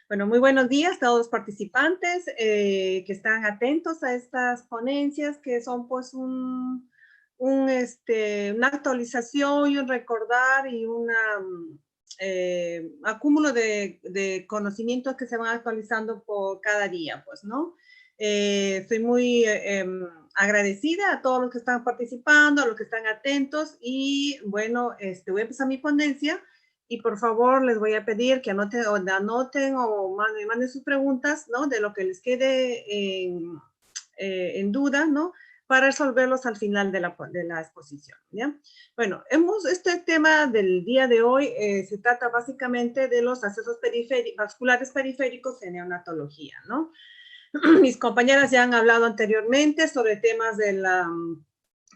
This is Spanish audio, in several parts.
Bueno, muy buenos días a todos los participantes que están atentos a estas ponencias que son pues una actualización y un recordar y una acúmulo de conocimientos que se van actualizando por cada día, pues, ¿no? Estoy muy agradecida a todos los que están participando, a los que están atentos y bueno, voy a empezar mi ponencia. Y por favor, les voy a pedir que anoten o manden sus preguntas, ¿no? De lo que les quede en duda, ¿no? Para resolverlos al final de la exposición, ¿ya? Bueno, este tema del día de hoy se trata básicamente de los accesos vasculares periféricos en neonatología, ¿no? Mis compañeras ya han hablado anteriormente sobre temas de la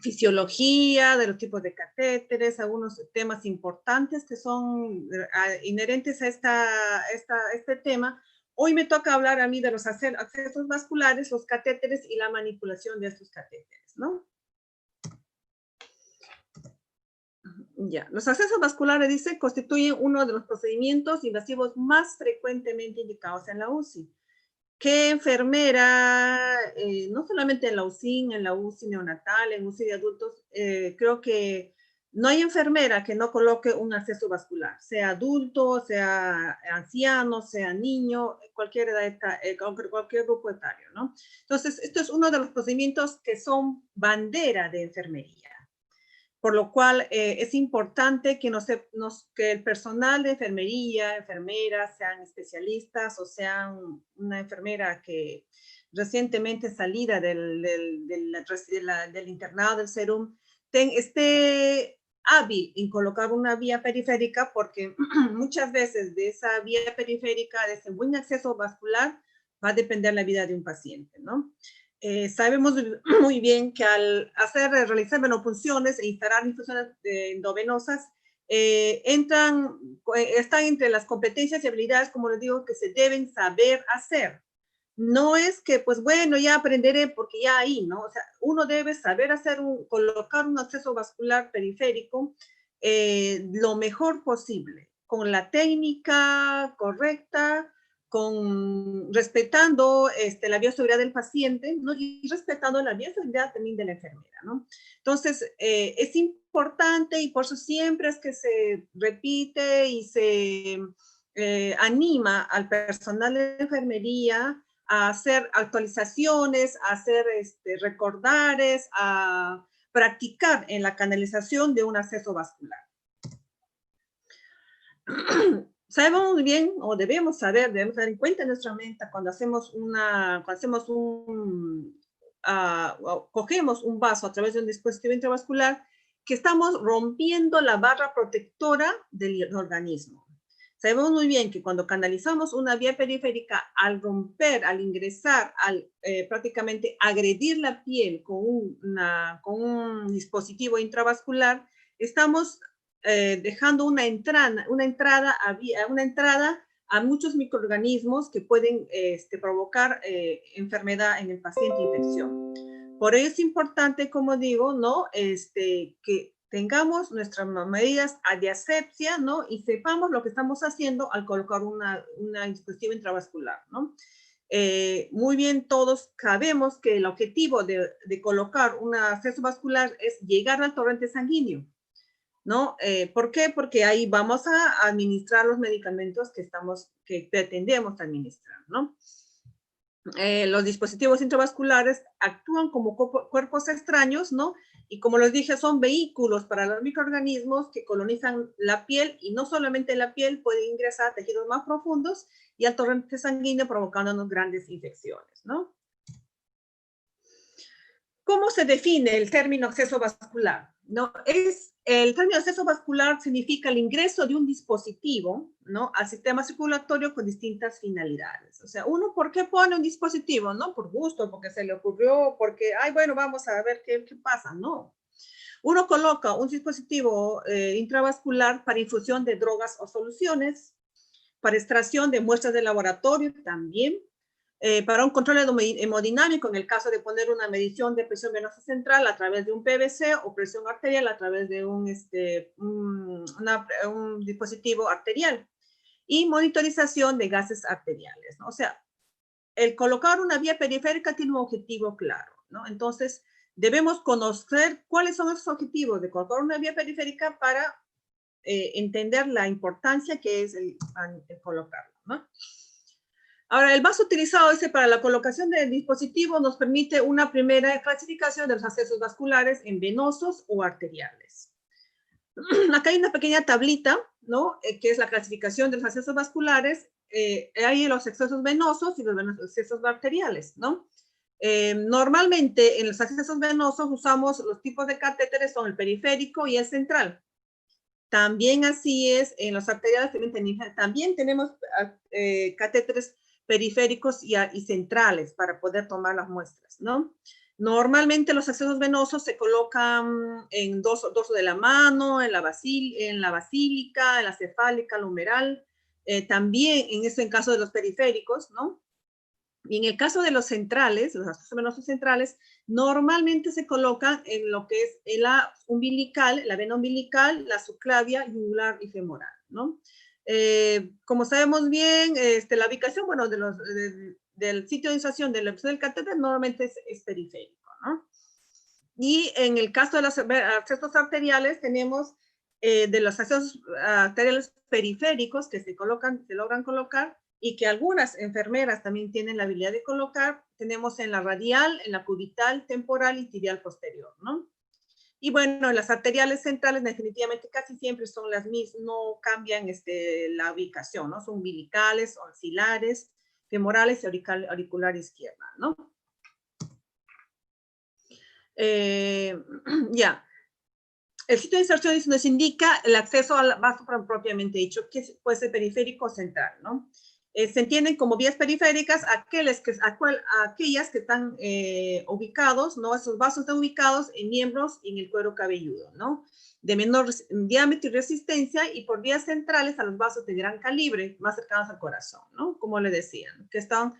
fisiología, de los tipos de catéteres, algunos temas importantes que son inherentes a este tema. Hoy me toca hablar a mí de los accesos vasculares, los catéteres y la manipulación de estos catéteres, ¿no? Ya, los accesos vasculares, dice, constituyen uno de los procedimientos invasivos más frecuentemente indicados en la UCI. ¿Qué enfermera, no solamente en la UCI neonatal, en UCI de adultos, creo que no hay enfermera que no coloque un acceso vascular, sea adulto, sea anciano, sea niño, cualquier edad, cualquier grupo etario, ¿no? Entonces, esto es uno de los procedimientos que son bandera de enfermería. Por lo cual es importante que, que el personal de enfermería, enfermeras, sean especialistas o sean una enfermera que recientemente salida del internado del SERUM, esté hábil en colocar una vía periférica, porque muchas veces de esa vía periférica, de ese buen acceso vascular, va a depender la vida de un paciente, ¿no? Sabemos muy bien que al realizar venopunciones e instalar infusiones endovenosas, están entre las competencias y habilidades, como les digo, que se deben saber hacer. No es que, pues bueno, ya aprenderé porque ya ahí, ¿no? O sea, uno debe saber colocar un acceso vascular periférico lo mejor posible, con la técnica correcta, respetando la bioseguridad del paciente, ¿no? Y respetando la bioseguridad también de la enfermera, ¿no? Entonces, es importante y por eso siempre es que se repite y se anima al personal de enfermería a hacer actualizaciones, a hacer recordares, a practicar en la canalización de un acceso vascular. Sabemos muy bien, o debemos tener en cuenta en nuestra mente cuando cogemos un vaso a través de un dispositivo intravascular, que estamos rompiendo la barra protectora del organismo. Sabemos muy bien que cuando canalizamos una vía periférica, al romper, al ingresar, al prácticamente agredir la piel con un dispositivo intravascular, estamos dejando una entrada a muchos microorganismos que pueden provocar enfermedad en el paciente, infección. Por ello es importante, como digo, ¿no? Que tengamos nuestras medidas de asepsia, ¿no? Y sepamos lo que estamos haciendo al colocar un dispositivo intravascular, ¿no? Muy bien, todos sabemos que el objetivo de colocar un acceso vascular es llegar al torrente sanguíneo, ¿no? ¿Por qué? Porque ahí vamos a administrar los medicamentos que pretendemos administrar, ¿no? Los dispositivos intravasculares actúan como cuerpos extraños, ¿no? Y como les dije, son vehículos para los microorganismos que colonizan la piel, y no solamente la piel, puede ingresar a tejidos más profundos y al torrente sanguíneo, provocándonos grandes infecciones, ¿no? ¿Cómo se define el término acceso vascular? ¿No? El término acceso vascular significa el ingreso de un dispositivo, ¿no?, al sistema circulatorio con distintas finalidades. O sea, uno, ¿por qué pone un dispositivo? No por gusto, porque se le ocurrió, porque, ay, bueno, vamos a ver qué pasa. No. Uno coloca un dispositivo intravascular para infusión de drogas o soluciones, para extracción de muestras de laboratorio también, para un control hemodinámico en el caso de poner una medición de presión venosa central a través de un PVC, o presión arterial a través de un dispositivo arterial. y monitorización de gases arteriales, ¿no? O sea, el colocar una vía periférica tiene un objetivo claro, ¿no? Entonces, debemos conocer cuáles son esos objetivos de colocar una vía periférica para entender la importancia que es el colocarlo, ¿no? Ahora, el vaso utilizado para la colocación del dispositivo nos permite una primera clasificación de los accesos vasculares en venosos o arteriales. Acá hay una pequeña tablita, ¿no? Que es la clasificación de los accesos vasculares. Hay los accesos venosos y los accesos arteriales, ¿no? Normalmente en los accesos venosos usamos los tipos de catéteres, son el periférico y el central. También así es en los arteriales, también tenemos catéteres periféricos y centrales para poder tomar las muestras, ¿no? Normalmente los accesos venosos se colocan en dorso de la mano, en la basílica, en la cefálica, la humeral, también en caso de los periféricos, ¿no? Y en el caso de los centrales, los accesos venosos centrales, normalmente se colocan en lo que es en la umbilical, la vena umbilical, la subclavia, yugular y femoral, ¿no? Como sabemos bien, la ubicación, bueno, del sitio de inserción del catéter normalmente es periférico, ¿no? Y en el caso de los accesos arteriales, tenemos de los accesos arteriales periféricos que se logran colocar, y que algunas enfermeras también tienen la habilidad de colocar, tenemos en la radial, en la cubital, temporal y tibial posterior, ¿no? Y bueno, las arteriales centrales definitivamente casi siempre son las mismas, no cambian la ubicación, ¿no? Son umbilicales, axilares, femorales y auricular izquierda, ¿no? Ya. El sitio de inserción nos indica el acceso al vaso propiamente dicho, que puede ser periférico o central, ¿no? Se entienden como vías periféricas aquellas que están ubicados, ¿no? Esos vasos están ubicados en miembros y en el cuero cabelludo, ¿no? De menor diámetro y resistencia, y por vías centrales a los vasos de gran calibre, más cercanos al corazón, ¿no? Como le decían, que están...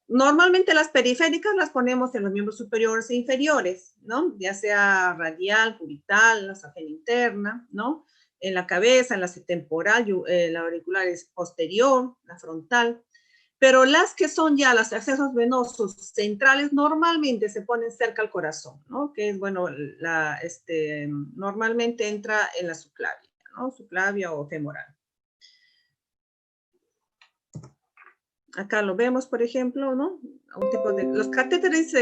Normalmente las periféricas las ponemos en los miembros superiores e inferiores, ¿no? Ya sea radial, cubital, la safena interna, ¿no? En la cabeza, en la temporal, la auricular es posterior, la frontal. Pero las que son ya los accesos venosos centrales normalmente se ponen cerca al corazón, ¿no? Que es, bueno, normalmente entra en la subclavia, ¿no? Subclavia o femoral. Acá lo vemos, por ejemplo, ¿no? Un tipo de, los catéteres,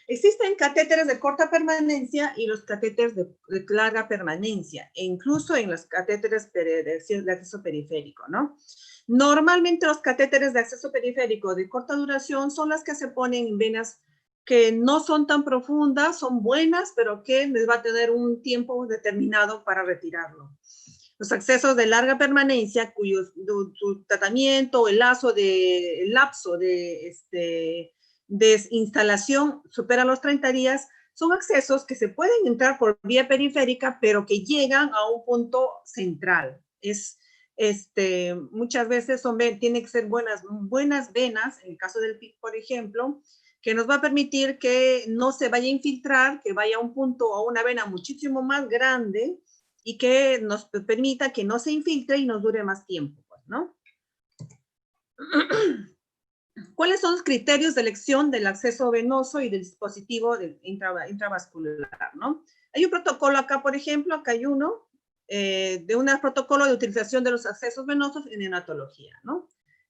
existen catéteres de corta permanencia y los catéteres de larga permanencia, e incluso en los catéteres de acceso periférico, ¿no? Normalmente los catéteres de acceso periférico de corta duración son las que se ponen en venas que no son tan profundas, son buenas, pero que les va a tener un tiempo determinado para retirarlo. Los accesos de larga permanencia, cuyo su tratamiento o el lapso de desinstalación supera los 30 días, son accesos que se pueden entrar por vía periférica, pero que llegan a un punto central. Muchas veces tienen que ser buenas venas, en el caso del PIC, por ejemplo, que nos va a permitir que no se vaya a infiltrar, que vaya a un punto, a una vena muchísimo más grande, y que nos permita que no se infiltre y nos dure más tiempo, pues, ¿no? ¿Cuáles son los criterios de elección del acceso venoso y del dispositivo intravascular, ¿no? Hay un protocolo acá, por ejemplo, acá hay uno, de un protocolo de utilización de los accesos venosos en neonatología, ¿no?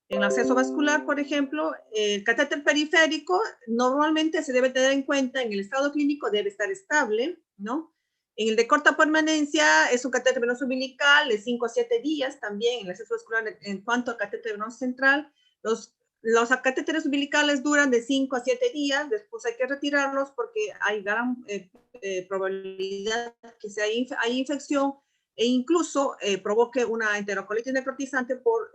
En el acceso vascular, por ejemplo, el catéter periférico normalmente se debe tener en cuenta en el estado clínico, debe estar estable, ¿no? En el de corta permanencia es un catéter venoso umbilical de 5 a 7 días también en el acceso vascular. En cuanto al catéter venoso central, los catéteres umbilicales duran de 5 a 7 días, después hay que retirarlos porque hay gran probabilidad que hay infección e incluso provoque una enterocolitis necrotizante por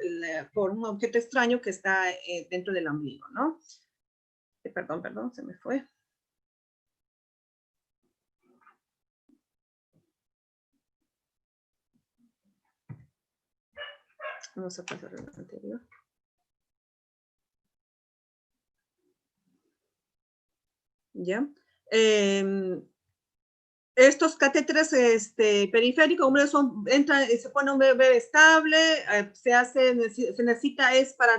un objeto extraño que está dentro del ombligo, ¿no? Perdón, se me fue. Vamos a pasar al anterior. ¿Ya? estos catéteres periféricos, hombre, se pone un bebé estable, se necesita es para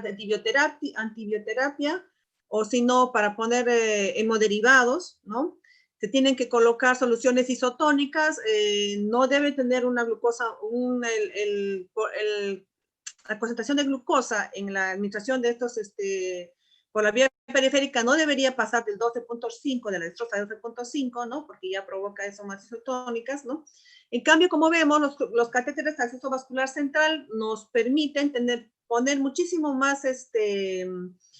antibioterapia, o si no, para poner hemoderivados, ¿no? Se tienen que colocar soluciones isotónicas, no debe tener una glucosa, la concentración de glucosa en la administración de estos, por la vía periférica no debería pasar del 12.5 de la estrofa de 12.5, ¿no? Porque ya provoca eso más isotónicas, ¿no? En cambio, como vemos, los catéteres de acceso vascular central nos permiten poner muchísimo más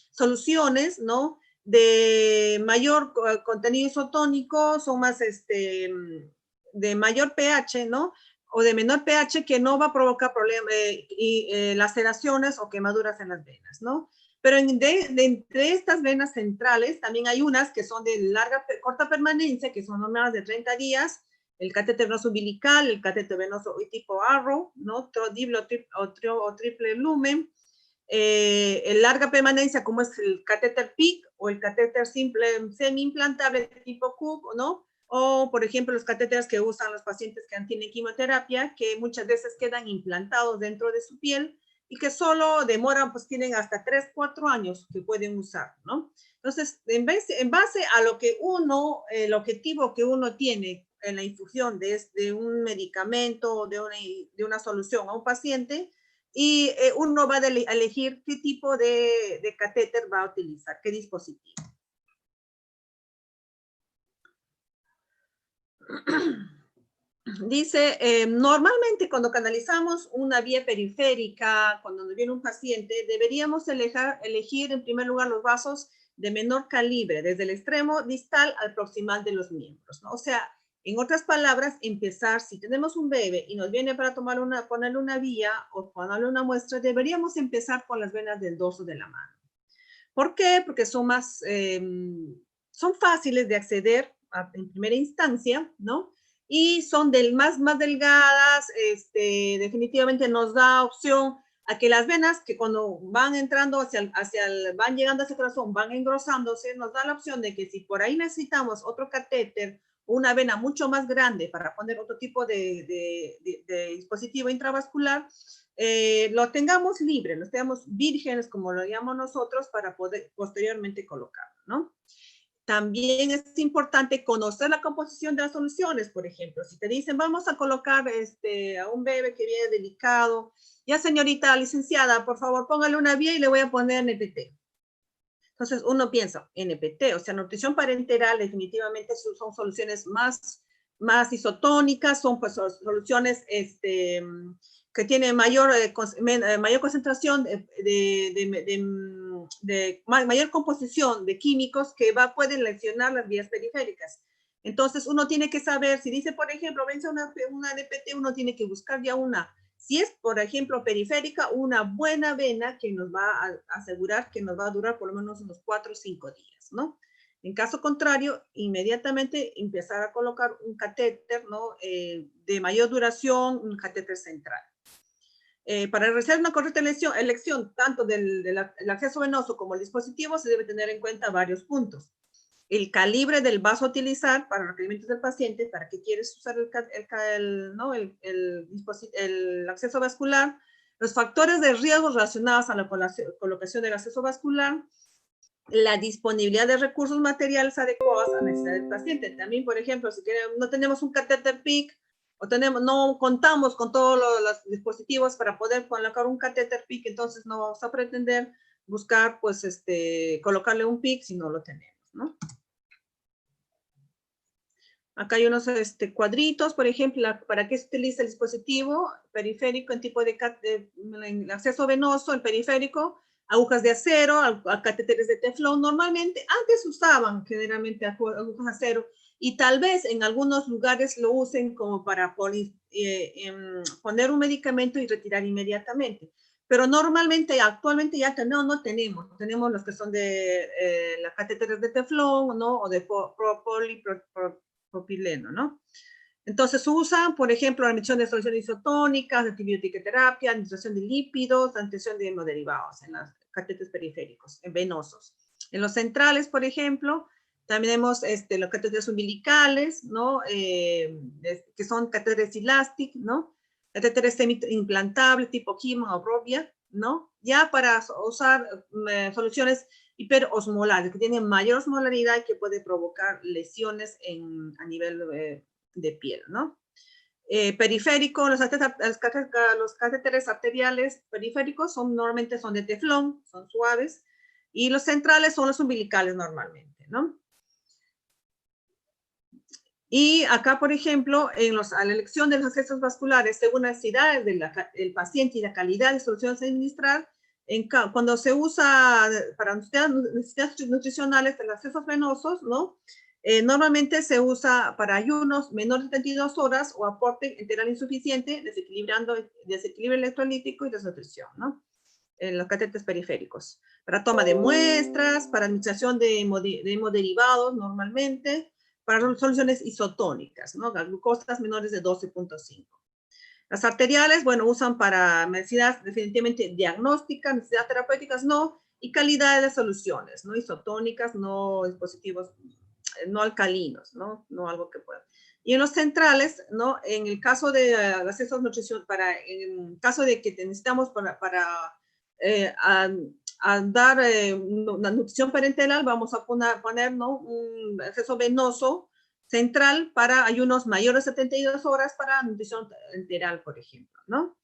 soluciones, ¿no? De mayor contenido isotónico, son más de mayor pH, ¿no? O de menor pH que no va a provocar problemas, laceraciones o quemaduras en las venas, ¿no? Pero entre estas venas centrales también hay unas que son de corta permanencia, que son más de 30 días, el catéter venoso umbilical, el catéter venoso tipo Arrow, ¿no? Doble o triple lumen, el larga permanencia como es el catéter PIC o el catéter simple semi-implantable tipo Cook, ¿no? O, por ejemplo, los catéteres que usan los pacientes que tienen quimioterapia, que muchas veces quedan implantados dentro de su piel y que solo demoran, pues tienen hasta 3, 4 años que pueden usar, ¿no? Entonces, en base a lo que el objetivo que uno tiene en la infusión de un medicamento o de una solución a un paciente, y uno va a elegir qué tipo de catéter va a utilizar, qué dispositivo. Dice, normalmente cuando canalizamos una vía periférica, cuando nos viene un paciente, deberíamos elegir en primer lugar los vasos de menor calibre, desde el extremo distal al proximal de los miembros, ¿no? O sea, en otras palabras, empezar, si tenemos un bebé y nos viene para ponerle una vía o ponerle una muestra, deberíamos empezar con las venas del dorso de la mano. ¿Por qué? Porque son son fáciles de acceder en primera instancia, ¿no? Y son más delgadas, definitivamente nos da opción a que las venas que cuando van entrando van llegando hacia el corazón, van engrosándose, nos da la opción de que si por ahí necesitamos otro catéter, una vena mucho más grande para poner otro tipo de dispositivo intravascular, lo tengamos libre, los tengamos vírgenes, como lo llamamos nosotros, para poder posteriormente colocarlo, ¿no? También es importante conocer la composición de las soluciones, por ejemplo, si te dicen vamos a colocar a un bebé que viene delicado, ya señorita licenciada, por favor póngale una vía y le voy a poner NPT. Entonces uno piensa, NPT, o sea, nutrición parenteral, definitivamente son soluciones más isotónicas, son pues soluciones que tienen mayor concentración mayor composición de químicos que pueden lesionar las vías periféricas. Entonces uno tiene que saber, si dice, por ejemplo, vence una NPT, uno tiene que buscar ya si es, por ejemplo, periférica, una buena vena que nos va a asegurar que nos va a durar por lo menos unos 4 o 5 días, ¿no? En caso contrario, inmediatamente empezar a colocar un catéter, ¿no? De mayor duración, un catéter central. Para realizar una correcta elección tanto del acceso venoso como el dispositivo, se debe tener en cuenta varios puntos. El calibre del vaso a utilizar para los requerimientos del paciente, para qué quieres usar el acceso vascular, los factores de riesgo relacionados a la colocación del acceso vascular, la disponibilidad de recursos materiales adecuados a la necesidad del paciente. También, por ejemplo, si no tenemos un catéter PIC o no contamos con todos los dispositivos para poder colocar un catéter PIC, entonces no vamos a pretender buscar, pues, colocarle un PIC si no lo tenemos, ¿no? Acá hay unos cuadritos, por ejemplo, para qué se utiliza el dispositivo periférico en tipo de acceso venoso, el periférico, agujas de acero, catéteres de teflón. Normalmente, antes usaban generalmente agujas de acero y tal vez en algunos lugares lo usen como para poner un medicamento y retirar inmediatamente. Pero normalmente, actualmente ya no tenemos los que son de las catéteres de teflón, ¿no? O de propileno, ¿no? Entonces usan, por ejemplo, la admisión de soluciones isotónicas, antibiótica terapia, administración de lípidos, administración de hemoderivados en los catéteres periféricos, en venosos. En los centrales, por ejemplo, También tenemos los catéteres umbilicales, ¿no? Que son catéteres Elastic, ¿no? Catéteres semi-implantables tipo Kima o Robia, ¿no? Ya para usar soluciones hiperosmolares, que tienen mayor osmolaridad y que puede provocar lesiones a nivel de piel, ¿no? Periférico, los catéteres arteriales periféricos normalmente son de teflón, son suaves, y los centrales son los umbilicales normalmente, ¿no? Y acá, por ejemplo, a la elección de los accesos vasculares, según las necesidades del paciente y la calidad de soluciones a administrar, cuando se usa para necesidades nutricionales de los accesos venosos, ¿no? Normalmente se usa para ayunos menores de 32 horas o aporte enteral insuficiente, desequilibrio electrolítico y desnutrición, ¿no? En los catéteres periféricos. Para toma de muestras, para administración de hemoderivados normalmente, para soluciones isotónicas, ¿no? Glucosas menores de 12.5. Las arteriales, bueno, usan para necesidades definitivamente diagnósticas, necesidades terapéuticas no, y calidad de soluciones, ¿no? Isotónicas, no dispositivos, no alcalinos, ¿no? No algo que pueda. Y en los centrales, ¿no? En el caso de acceso a nutrición, en caso de que necesitamos para a dar una nutrición parenteral, vamos a poner ¿no? un acceso venoso central para ayunos mayores de 72 horas para nutrición enteral, por ejemplo, ¿no?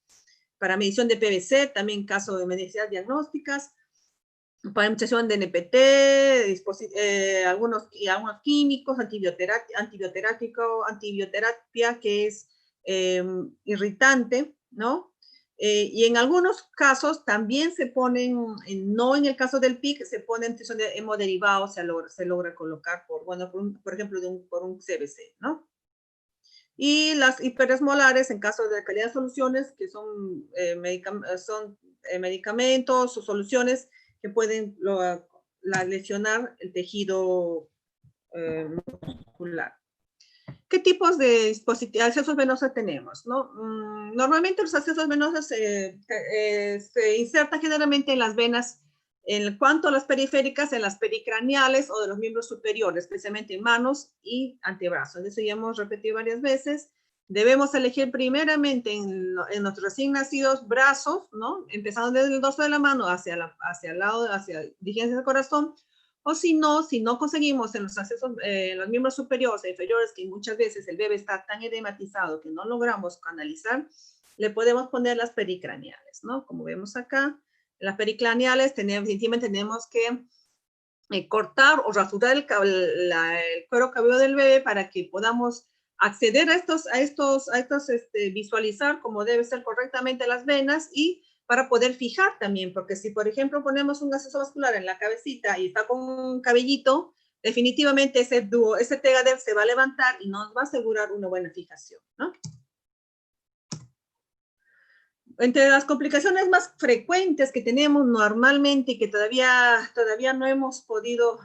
Para medición de PVC, también caso de necesidades diagnósticas, para administración de NPT, algunos químicos, antibioterapia que es irritante, ¿no? Y en algunos casos también se ponen, no en el caso del PIC, se ponen nutrición de hemoderivados, se logra colocar por ejemplo, por un CBC, ¿no? Y las hiperesmolares, en caso de calidad de soluciones, que son, medicamentos o soluciones que pueden lesionar el tejido muscular. ¿Qué tipos de accesos venosos tenemos? ¿No? Normalmente los accesos venosos se insertan generalmente en las venas, en cuanto a las periféricas, en las pericraniales o de los miembros superiores, especialmente en manos y antebrazos. Eso ya hemos repetido varias veces. Debemos elegir primeramente en nuestros recién nacidos brazos, ¿no? Empezando desde el dorso de la mano hacia el lado, dirigiéndose al corazón. O si no conseguimos en los accesos, los miembros superiores e inferiores, que muchas veces el bebé está tan edematizado que no logramos canalizar, le podemos poner las pericraniales, ¿no? Como vemos acá, las pericraniales definitivamente tenemos que cortar o rasurar el cuero cabelludo del bebé para que podamos acceder visualizar cómo debe ser correctamente las venas y para poder fijar también, porque si por ejemplo ponemos un acceso vascular en la cabecita y está con un cabellito, definitivamente ese tegader se va a levantar y nos va a asegurar una buena fijación, ¿no? Entre las complicaciones más frecuentes que tenemos normalmente y que todavía no hemos podido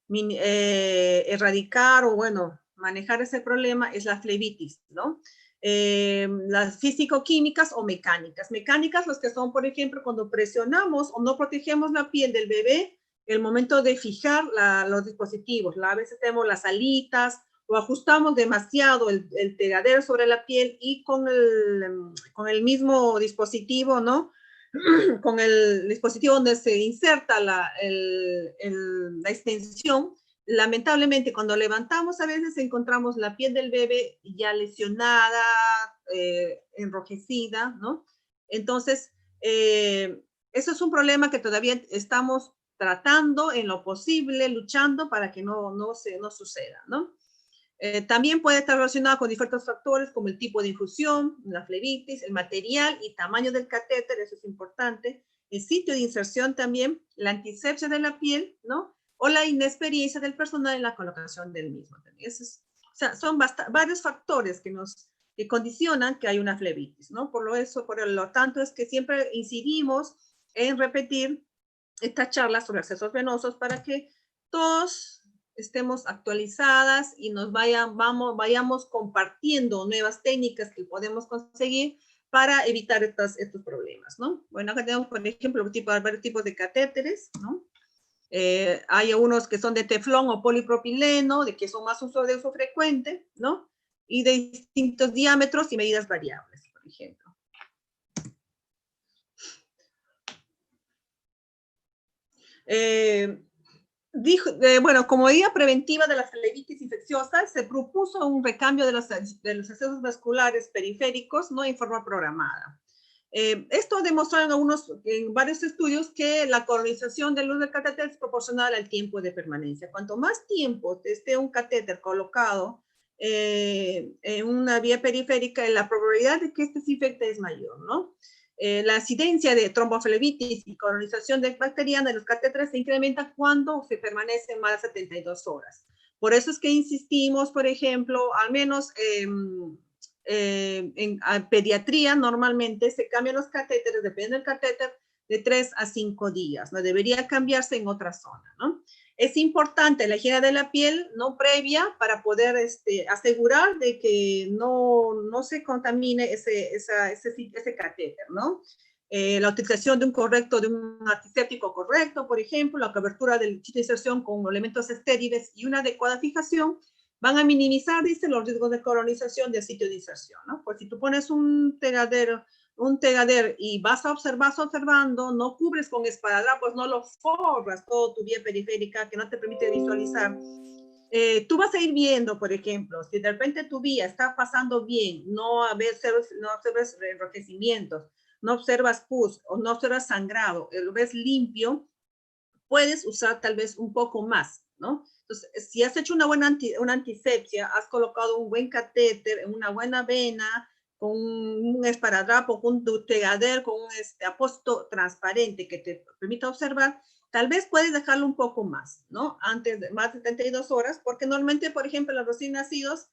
erradicar o, bueno, manejar ese problema es la flebitis, ¿no? Las físico-químicas o mecánicas. Mecánicas, los que son, por ejemplo, cuando presionamos o no protegemos la piel del bebé, el momento de fijar los dispositivos. A veces tenemos las alitas o ajustamos demasiado el pegadero sobre la piel y con el mismo dispositivo, ¿no? Con el dispositivo donde se inserta la extensión, lamentablemente cuando levantamos a veces encontramos la piel del bebé ya lesionada, enrojecida, ¿no? Entonces, eso es un problema que todavía estamos tratando en lo posible, luchando para que no suceda, ¿no? También puede estar relacionado con diferentes factores como el tipo de infusión, la flebitis, el material y tamaño del catéter, eso es importante, el sitio de inserción también, la antisepsia de la piel, ¿no? O la inexperiencia del personal en la colocación del mismo. O sea, son varios factores que condicionan que hay una flebitis, ¿no? Por lo tanto, es que siempre incidimos en repetir estas charlas sobre accesos venosos para que todos estemos actualizadas y vayamos compartiendo nuevas técnicas que podemos conseguir para evitar estos problemas, ¿no? Bueno, acá tenemos, por ejemplo, varios tipos de catéteres, ¿no? Hay unos que son de teflón o polipropileno, de que son más de uso frecuente, ¿no? Y de distintos diámetros y medidas variables, por ejemplo. Bueno, como medida preventiva de la celulitis infecciosa, se propuso un recambio de los accesos vasculares periféricos, no en forma programada. Esto ha demostrado en varios estudios que la colonización del luz del catéter es proporcional al tiempo de permanencia. Cuanto más tiempo esté un catéter colocado en una vía periférica, la probabilidad de que este se infecte es mayor, ¿no? La incidencia de tromboflebitis y colonización bacteriana de los catéteres se incrementa cuando se permanece más de 72 horas. Por eso es que insistimos, por ejemplo, al menos en pediatría normalmente se cambian los catéteres, depende del catéter, de 3 a 5 días. No debería cambiarse en otra zona, ¿no? Es importante la higiene de la piel no previa para poder asegurar de que no se contamine ese catéter, ¿no? La utilización de un antiséptico correcto, por ejemplo, la cobertura del sitio de inserción con elementos estériles y una adecuada fijación van a minimizar, dice, los riesgos de colonización del sitio de inserción, ¿no? Pues si tú pones un tegader y vas observando, no cubres con esparadrapos, no lo forras todo tu vía periférica que no te permite visualizar. Tú vas a ir viendo, por ejemplo, si de repente tu vía está pasando bien, no observas enrojecimientos, no observas pus o no observas sangrado, lo ves limpio, puedes usar tal vez un poco más, ¿no? Entonces, si has hecho una antisepsia, has colocado un buen catéter en una buena vena, con un esparadrapo, con un tegader, con un apósito transparente que te permita observar, tal vez puedes dejarlo un poco más, ¿no? Antes de más de 72 horas, porque normalmente, por ejemplo, los recién nacidos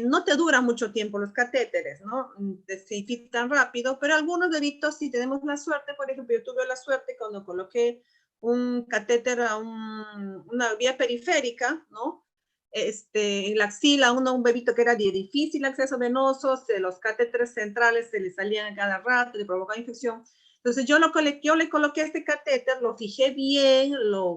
no te dura mucho tiempo los catéteres, ¿no? Se infiltran rápido, pero algunos bebitos, si tenemos la suerte, por ejemplo, yo tuve la suerte cuando coloqué un catéter a una vía periférica, ¿no? En la axila, un bebito que era de difícil acceso venoso, los catéteres centrales se le salían a cada rato, le provocaba infección. Entonces yo le coloqué este catéter, lo fijé bien,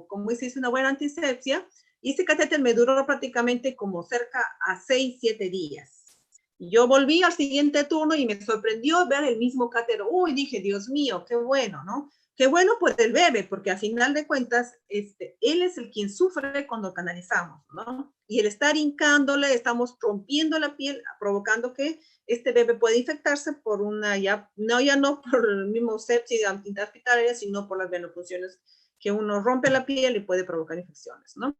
como hice una buena antisepsia, y este catéter me duró prácticamente como cerca a 6, 7 días. Y yo volví al siguiente turno y me sorprendió ver el mismo catéter. Uy, dije, Dios mío, qué bueno, ¿no? Qué bueno por el bebé, porque a final de cuentas, él es el quien sufre cuando canalizamos, ¿no? Y el estar hincándole, estamos rompiendo la piel, provocando que este bebé pueda infectarse por ya no por el mismo sepsis intrahospitalaria, sino por las venopunciones que uno rompe la piel y puede provocar infecciones, ¿no?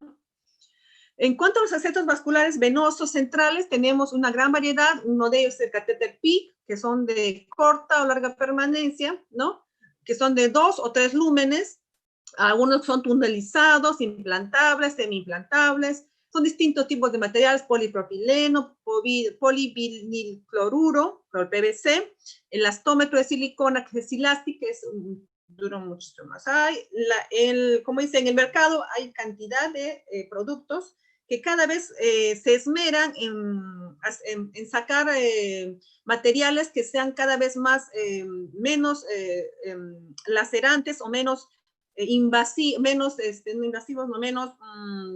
En cuanto a los accesos vasculares venosos centrales, tenemos una gran variedad. Uno de ellos es el catéter PIC, que son de corta o larga permanencia, ¿no? Que son de 2 o 3 lúmenes. Algunos son tunelizados, implantables, semi-implantables. Son distintos tipos de materiales, polipropileno, polivinilcloruro, el PVC, el astómetro de silicona, que es Silastic, que dura mucho más. Como dice, en el mercado hay cantidad de productos que cada vez se esmeran en sacar materiales que sean cada vez menos lacerantes o menos invasivos,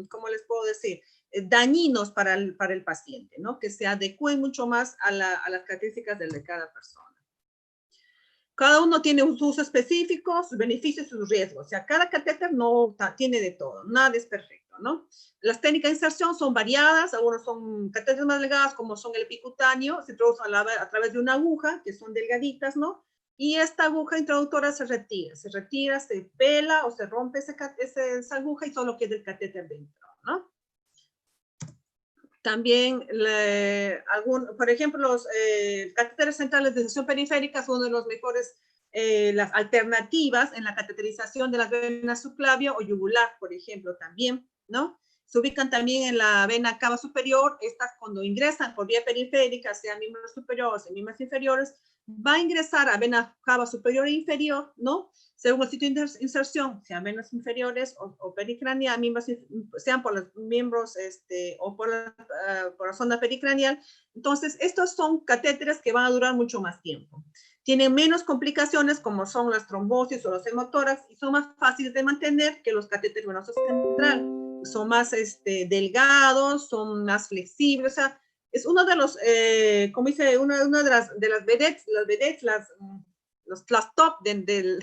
¿cómo les puedo decir? Dañinos para el paciente, ¿no? Que se adecúen mucho más a las características de cada persona. Cada uno tiene un uso específico, sus beneficios y sus riesgos. O sea, cada catéter no tiene de todo, nada es perfecto, ¿no? Las técnicas de inserción son variadas, algunos son catéteres más delgadas, como son el epicutáneo, se introducen a través de una aguja, que son delgaditas, ¿no? Y esta aguja introductora se retira, se pela o se rompe esa aguja y solo queda el catéter dentro, ¿no? También, por ejemplo, los catéteres centrales de inserción periférica son uno de los mejores, las alternativas en la cateterización de las venas subclavia o yugular, por ejemplo, también, ¿no? Se ubican también en la vena cava superior. Estas, cuando ingresan por vía periférica, sean miembros superiores o miembros inferiores, va a ingresar a vena cava superior e inferior, ¿no? Según el sitio de inserción, sean venas inferiores o pericranial, sean por los miembros o por la zona pericranial. Entonces, estos son catéteres que van a durar mucho más tiempo. tienen menos complicaciones como son las trombosis o los hemotórax y son más fáciles de mantener que los catéteres venosos central. Son más delgados, son más flexibles, o sea, es uno de los, como dice, una de las vedettes, las top de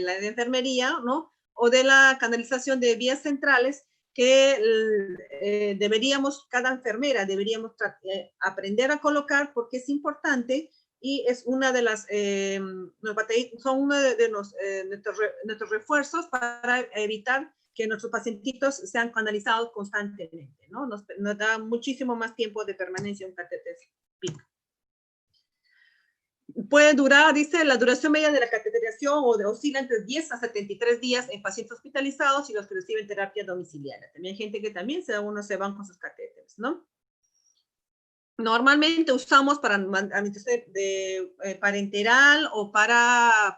la enfermería, ¿no? O de la canalización de vías centrales que deberíamos, cada enfermera deberíamos aprender a colocar porque es importante y es una de las, son uno de nuestros refuerzos para evitar que nuestros pacientitos sean canalizados constantemente, ¿no? Nos da muchísimo más tiempo de permanencia en catéter PICC. Puede durar, dice, la duración media de la cateterización oscila entre 10 a 73 días en pacientes hospitalizados y los que reciben terapia domiciliaria. También hay gente que también se van con sus catéteres, ¿no? Normalmente usamos para administración parenteral o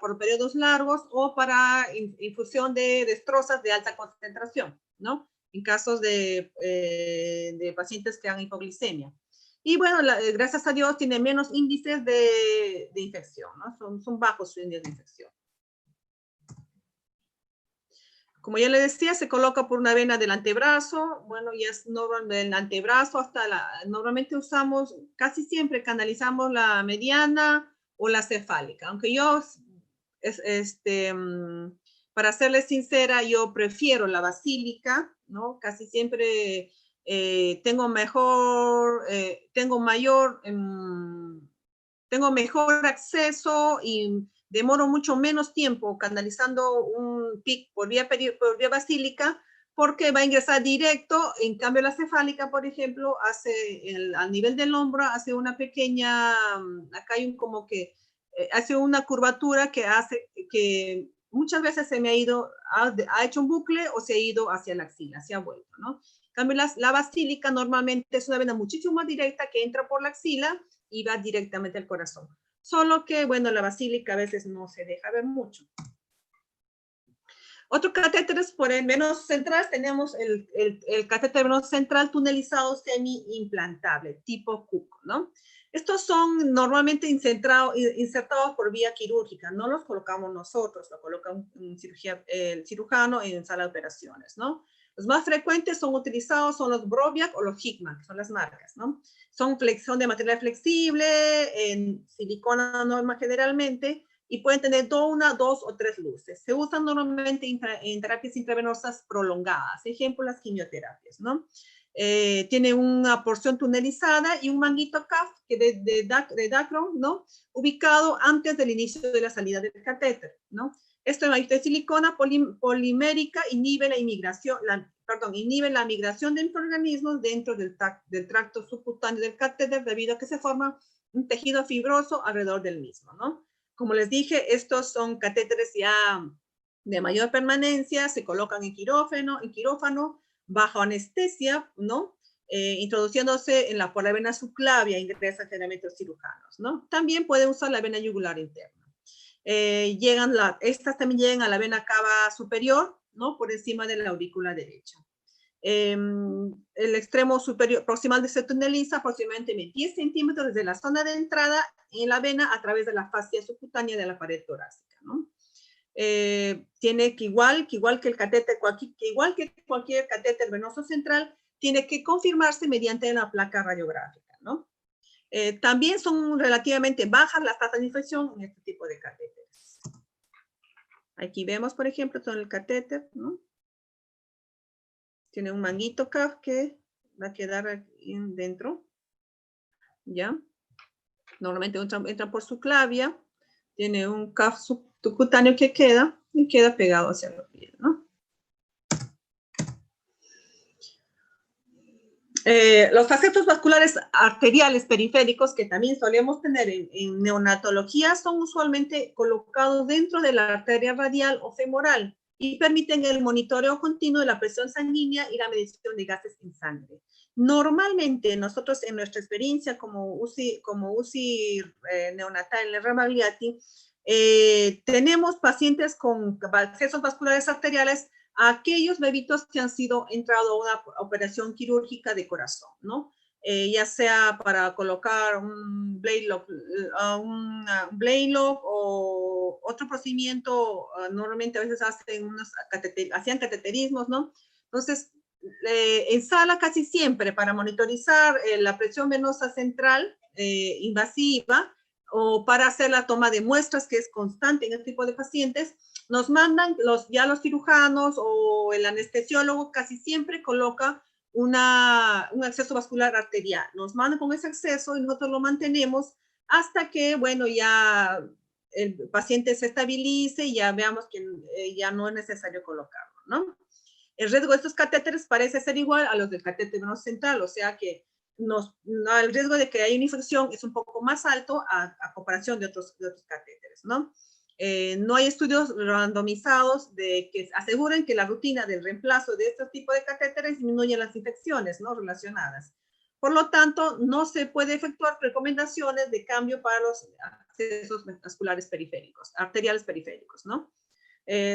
por periodos largos o para infusión de destrozas de alta concentración, ¿no? En casos de pacientes que han hipoglicemia. Y bueno, gracias a Dios tiene menos índices de infección, ¿no? Son bajos sus índices de infección. Como ya le decía, se coloca por una vena del antebrazo, bueno, y es del antebrazo hasta normalmente usamos, casi siempre canalizamos la mediana o la cefálica, aunque yo, para serles sincera, yo prefiero la basílica, ¿no? Casi siempre tengo mejor acceso y demoro mucho menos tiempo canalizando un PICC por vía basílica porque va a ingresar directo. En cambio, la cefálica, por ejemplo, al nivel del hombro, hace una pequeña, acá hay hace una curvatura que hace que muchas veces se me ha hecho un bucle o se ha ido hacia la axila, se ha vuelto, ¿no? En cambio, la basílica normalmente es una vena muchísimo más directa que entra por la axila y va directamente al corazón. Solo que, bueno, la basílica a veces no se deja ver mucho. Otros catéteres por el venoso central, tenemos el catéter venoso central tunelizado semi-implantable, tipo Cook, ¿no? Estos son normalmente insertados por vía quirúrgica, no los colocamos nosotros, lo coloca el cirujano en sala de operaciones, ¿no? Los más frecuentes son utilizados son los Broviac o los Hickman, que son las marcas, ¿no? Son de material flexible, en silicona normal generalmente, y pueden tener una, dos o tres luces. Se usan normalmente en terapias intravenosas prolongadas, ejemplo, las quimioterapias, ¿no? Tiene una porción tunelizada y un manguito CAF de Dacron, ¿no? Ubicado antes del inicio de la salida del catéter, ¿no? Esto de silicona polimérica inhibe la migración de microorganismos dentro del tracto subcutáneo del catéter debido a que se forma un tejido fibroso alrededor del mismo, ¿no? Como les dije, estos son catéteres ya de mayor permanencia, se colocan en quirófano, bajo anestesia, ¿no? Introduciéndose por la vena subclavia, ingresan generalmente los cirujanos, ¿no? También pueden usar la vena yugular interna. Estas también llegan a la vena cava superior, ¿no? Por encima de la aurícula derecha. El extremo superior proximal se tuneliza aproximadamente 10 centímetros desde la zona de entrada en la vena a través de la fascia subcutánea de la pared torácica, ¿no? Tiene igual que cualquier catéter venoso central, tiene que confirmarse mediante una placa radiográfica, ¿no? También son relativamente bajas las tasas de infección en este tipo de catéteres. Aquí vemos, por ejemplo, todo el catéter, ¿no? Tiene un manguito CAF que va a quedar aquí dentro, ¿ya? Normalmente entra por su clavia, tiene un CAF subcutáneo que queda pegado hacia la piel, ¿no? Los fascitos vasculares arteriales periféricos que también solemos tener en neonatología son usualmente colocados dentro de la arteria radial o femoral y permiten el monitoreo continuo de la presión sanguínea y la medición de gases en sangre. Normalmente nosotros en nuestra experiencia como UCI neonatal en el Ramagliati, tenemos pacientes con accesos vasculares arteriales a aquellos bebitos que han sido entrado a una operación quirúrgica de corazón, ¿no? ya sea para colocar un Blaylock, un Blaylock o otro procedimiento, normalmente a veces hacían cateterismos, ¿no? Entonces, en sala casi siempre para monitorizar la presión venosa central invasiva o para hacer la toma de muestras, que es constante en este tipo de pacientes, nos mandan ya los cirujanos o el anestesiólogo casi siempre coloca un acceso vascular arterial. Nos mandan con ese acceso y nosotros lo mantenemos hasta que, bueno, ya el paciente se estabilice y ya veamos que ya no es necesario colocarlo, ¿no? El riesgo de estos catéteres parece ser igual a los del catéter venoso central, o sea que el riesgo de que haya una infección es un poco más alto a comparación de otros catéteres, ¿no? No hay estudios randomizados que aseguren que la rutina del reemplazo de este tipo de catéteres disminuye las infecciones, ¿no?, relacionadas. Por lo tanto, no se puede efectuar recomendaciones de cambio para los accesos vasculares periféricos, arteriales periféricos, ¿no?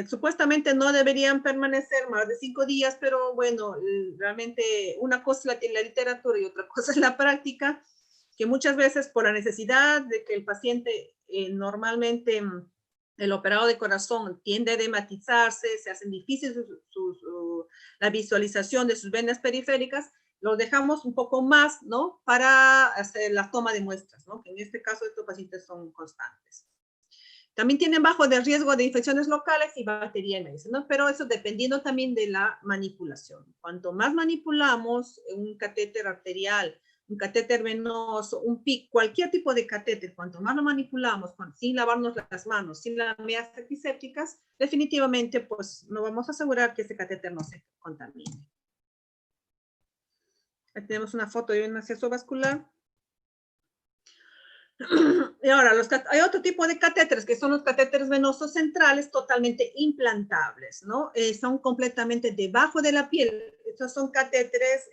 Supuestamente no deberían permanecer más de 5 días, pero bueno, realmente una cosa es la literatura y otra cosa es la práctica, que muchas veces por la necesidad de que el paciente normalmente el operado de corazón tiende a edematizarse, se hacen difíciles la visualización de sus venas periféricas, lo dejamos un poco más, ¿no?, para hacer la toma de muestras, ¿no?, que en este caso estos pacientes son constantes. También tienen bajo de riesgo de infecciones locales y bacterianas, ¿no? Pero eso dependiendo también de la manipulación. Cuanto más manipulamos un catéter arterial, un catéter venoso, un PIC, cualquier tipo de catéter, cuanto más lo manipulamos, sin lavarnos las manos, sin las medidas antisépticas, definitivamente pues no vamos a asegurar que ese catéter no se contamine. Aquí tenemos una foto de un acceso vascular. Y ahora, hay otro tipo de catéteres, que son los catéteres venosos centrales totalmente implantables, ¿no? Son completamente debajo de la piel. Estos son catéteres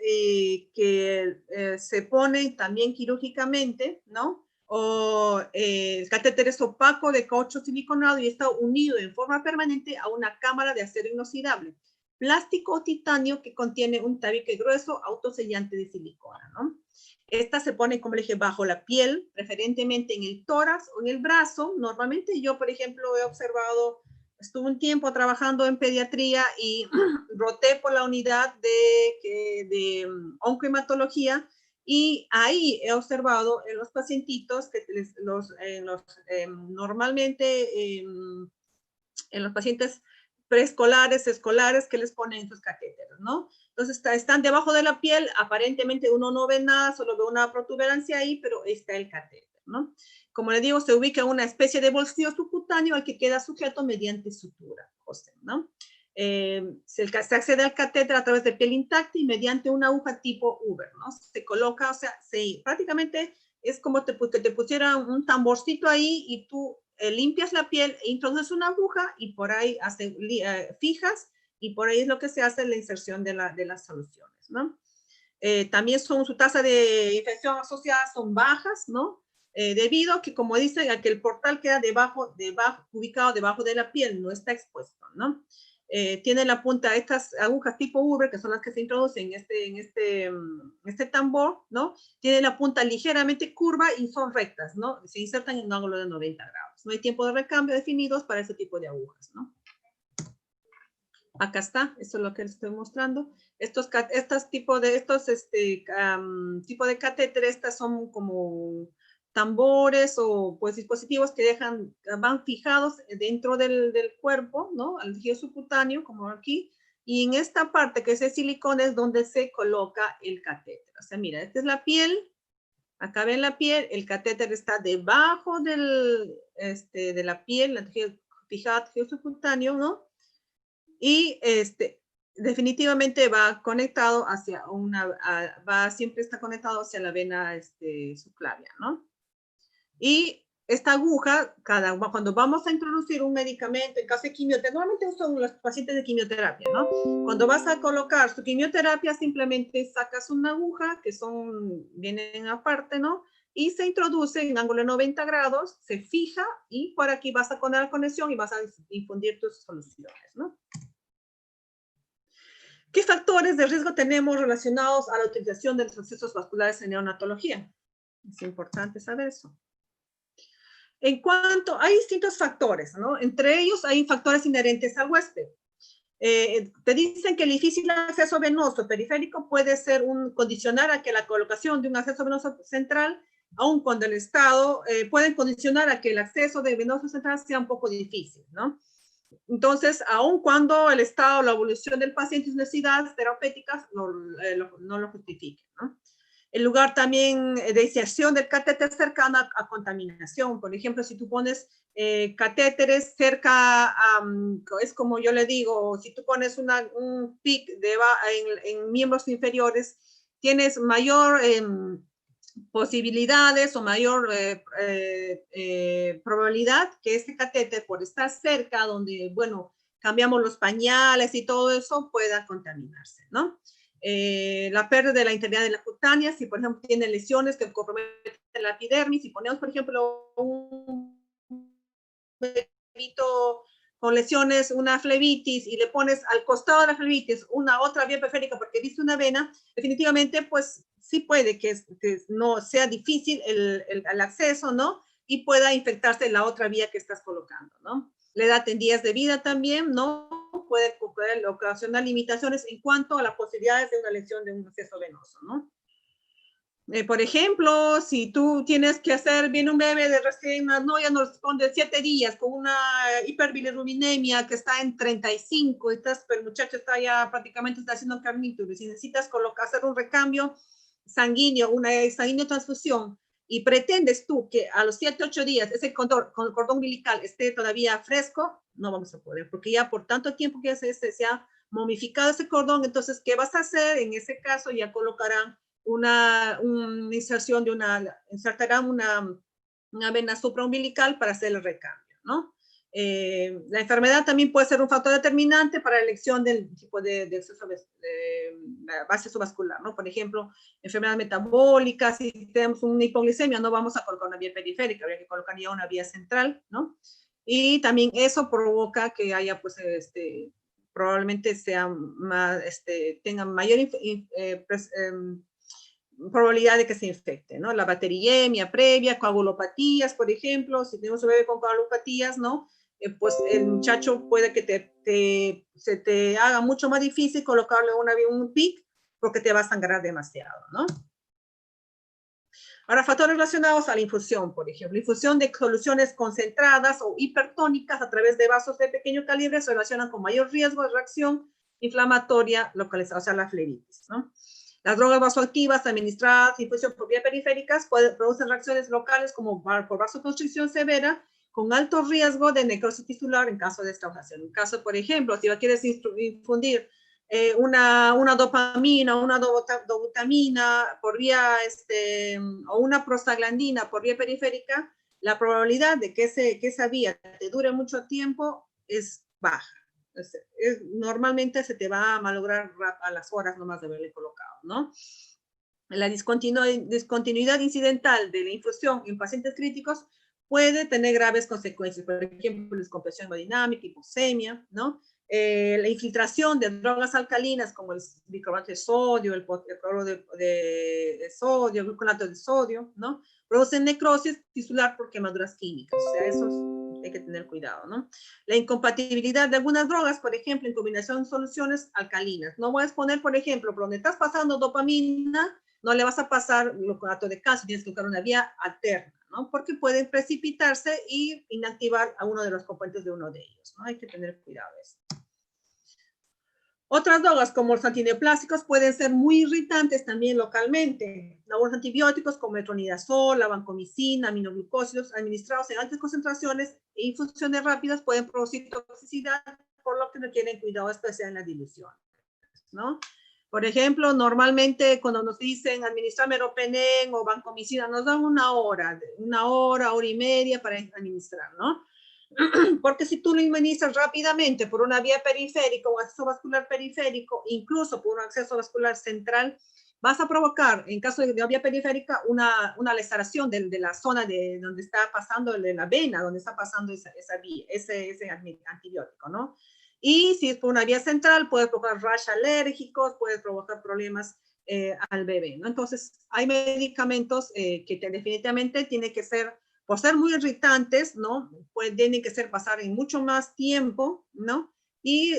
que se ponen también quirúrgicamente, ¿no? O el catéter es opaco de caucho siliconado y está unido en forma permanente a una cámara de acero inoxidable, plástico o titanio que contiene un tabique grueso autosellante de silicona, ¿no? Esta se pone, como le dije, bajo la piel, preferentemente en el tórax o en el brazo. Normalmente yo, por ejemplo, he observado, estuve un tiempo trabajando en pediatría y roté por la unidad de oncohematología y ahí he observado en los pacientitos que normalmente en los pacientes preescolares, escolares, que les ponen estos catéteres, ¿no? Entonces están debajo de la piel, aparentemente uno no ve nada, solo ve una protuberancia ahí, pero está el catéter, ¿no? Como le digo, se ubica una especie de bolsillo subcutáneo al que queda sujeto mediante sutura, ¿no? Se accede al catéter a través de piel intacta y mediante una aguja tipo Uber, ¿no? Se coloca, o sea, prácticamente es como que te pusieran un tamborcito ahí y tú limpias la piel, introduces una aguja y por ahí fijas y por ahí es lo que se hace la inserción de las soluciones, ¿no? También su tasa de infección asociada son bajas, ¿no? Debido a que, como dicen, a que el portal queda ubicado debajo de la piel, no está expuesto, ¿no? Tiene la punta, estas agujas tipo Uber, que son las que se introducen en este tambor, ¿no? Tiene la punta ligeramente curva y son rectas, ¿no? Se insertan en un ángulo de 90 grados. No hay tiempo de recambio definidos para este tipo de agujas, ¿no? Acá está, eso es lo que les estoy mostrando. Estos tipo de catéteres, estas son como tambores o pues dispositivos que van fijados dentro del cuerpo, ¿no? Al tejido subcutáneo, como aquí, y en esta parte que es el silicón es donde se coloca el catéter. O sea, mira, esta es la piel, acá ven la piel, el catéter está debajo de la piel, el tejido subcutáneo, ¿no? Y definitivamente va conectado hacia siempre está conectado hacia la vena subclavia, ¿no? Y esta aguja, cuando vamos a introducir un medicamento, en caso de quimioterapia, normalmente son los pacientes de quimioterapia, ¿no? Cuando vas a colocar su quimioterapia, simplemente sacas una aguja, vienen aparte, ¿no? Y se introduce en ángulo de 90 grados, se fija y por aquí vas a poner la conexión y vas a infundir tus soluciones, ¿no? ¿Qué factores de riesgo tenemos relacionados a la utilización de los accesos vasculares en neonatología? Es importante saber eso. En cuanto, hay distintos factores, ¿no? Entre ellos hay factores inherentes al huésped. Te dicen que el difícil acceso venoso periférico puede ser un condicionar a que la colocación de un acceso venoso central, aun cuando el Estado, pueden condicionar a que el acceso de venoso central sea un poco difícil, ¿no? Entonces, aun cuando el estado, la evolución del paciente y sus necesidades terapéuticas no lo justifiquen, ¿no? El lugar también de inserción del catéter cercano a contaminación. Por ejemplo, si tú pones catéteres cerca, es como yo le digo, si tú pones un PIC en miembros inferiores, tienes mayor posibilidades o mayor probabilidad que este catéter, por estar cerca donde, bueno, cambiamos los pañales y todo eso, pueda contaminarse, ¿no? La pérdida de la integridad de la cutánea, si por ejemplo tiene lesiones que comprometen la epidermis, si ponemos por ejemplo un bebito con lesiones, una flebitis, y le pones al costado de la flebitis una otra vía periférica porque viste una vena, definitivamente pues sí puede que no sea difícil el acceso, ¿no? Y pueda infectarse la otra vía que estás colocando, ¿no? La edad en días de vida también, ¿no? Puede ocasionar limitaciones en cuanto a las posibilidades de una lesión de un acceso venoso, ¿no? Por ejemplo, si tú tienes que hacer bien un bebé de recién, no, ya nos responde 7 días con una hiperbilirubinemia que está en 35, y el muchacho está ya prácticamente está haciendo carnítulo, y si necesitas hacer un recambio sanguíneo, una sanguíneo transfusión, y pretendes tú que a los 7, 8 días ese cordón umbilical esté todavía fresco, no vamos a poder, porque ya por tanto tiempo que se ha momificado ese cordón, entonces, ¿qué vas a hacer? En ese caso ya colocarán una inserción insertarán una vena supraumbilical para hacer el recambio, ¿no? La enfermedad también puede ser un factor determinante para la elección del tipo de base subvascular, ¿no? Por ejemplo, enfermedades metabólicas, si tenemos una hipoglicemia, no vamos a colocar una vía periférica, habría que colocar ya una vía central, ¿no? Y también eso provoca que haya, pues, probablemente tengan mayor probabilidad de que se infecte, ¿no? La bacteriemia previa, coagulopatías, por ejemplo, si tenemos un bebé con coagulopatías, ¿no? Pues el muchacho puede que se te haga mucho más difícil colocarle un PIC porque te va a sangrar demasiado, ¿no? Ahora, factores relacionados a la infusión, por ejemplo, infusión de soluciones concentradas o hipertónicas a través de vasos de pequeño calibre se relacionan con mayor riesgo de reacción inflamatoria localizada, o sea, la flebitis, ¿no? Las drogas vasoactivas administradas infusión por vía periféricas producen reacciones locales como por vasoconstricción severa con alto riesgo de necrosis tisular en caso de extravasación. En caso, por ejemplo, si quieres infundir una dopamina, una dobutamina por vía, o una prostaglandina por vía periférica, la probabilidad de que esa vía te dure mucho tiempo es baja. Normalmente se te va a malograr a las horas nomás de haberle colocado, ¿no? La discontinuidad incidental de la infusión en pacientes críticos puede tener graves consecuencias, por ejemplo, descompresión hemodinámica, hipoxemia, ¿no? La infiltración de drogas alcalinas como el bicarbonato de sodio, el cloro de sodio, el gluconato de sodio, ¿no? Producen necrosis tisular por quemaduras químicas, o sea, eso hay que tener cuidado, ¿no? La incompatibilidad de algunas drogas, por ejemplo, en combinación con soluciones alcalinas. No voy a exponer, por ejemplo, por donde estás pasando dopamina, no le vas a pasar gluconato de calcio, tienes que buscar una vía alterna, ¿no? Porque pueden precipitarse y inactivar a uno de los componentes de uno de ellos, ¿no? Hay que tener cuidado de eso. Otras drogas como los antineoplásicos pueden ser muy irritantes también localmente. Algunos antibióticos como metronidazol, la vancomicina, aminoglucósidos administrados en altas concentraciones e infusiones rápidas pueden producir toxicidad, por lo que requieren cuidado especial en la dilución, ¿no? Por ejemplo, normalmente cuando nos dicen administrar meropenem o vancomicina, nos dan una hora y media para administrar, ¿no? Porque si tú lo administras rápidamente por una vía periférica, un acceso vascular periférico, incluso por un acceso vascular central, vas a provocar, en caso de vía periférica, una laceración de la zona de donde está pasando, de la vena, donde está pasando esa vía, ese antibiótico, ¿no? Y si es por una vía central, puede provocar rash alérgicos, puede provocar problemas al bebé, ¿no? Entonces, hay medicamentos que definitivamente tienen que ser, por ser muy irritantes, ¿no? Pues tienen que ser pasar en mucho más tiempo, ¿no? Y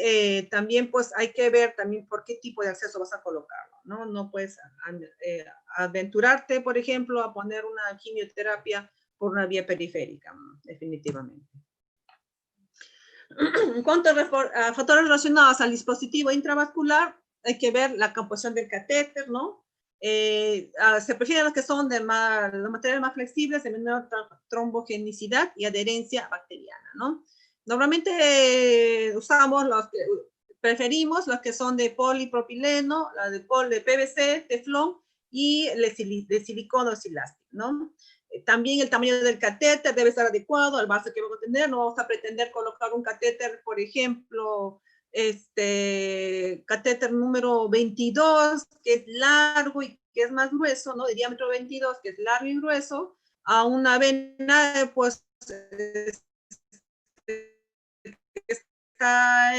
también, pues, hay que ver también por qué tipo de acceso vas a colocarlo, ¿no? No puedes aventurarte, por ejemplo, a poner una quimioterapia por una vía periférica, ¿no? Definitivamente. En cuanto a factores relacionados al dispositivo intravascular, hay que ver la composición del catéter, ¿no? Se prefieren los que son de los materiales más flexibles, de menor trombogenicidad y adherencia bacteriana, ¿no? Normalmente preferimos los que son de polipropileno, la de PVC, teflón y de silicona o silástico, ¿no? También el tamaño del catéter debe estar adecuado al base que vamos a tener. No vamos a pretender colocar un catéter, por ejemplo, catéter número 22, que es largo y que es más grueso, ¿no? De diámetro 22, que es largo y grueso, a una vena, pues, está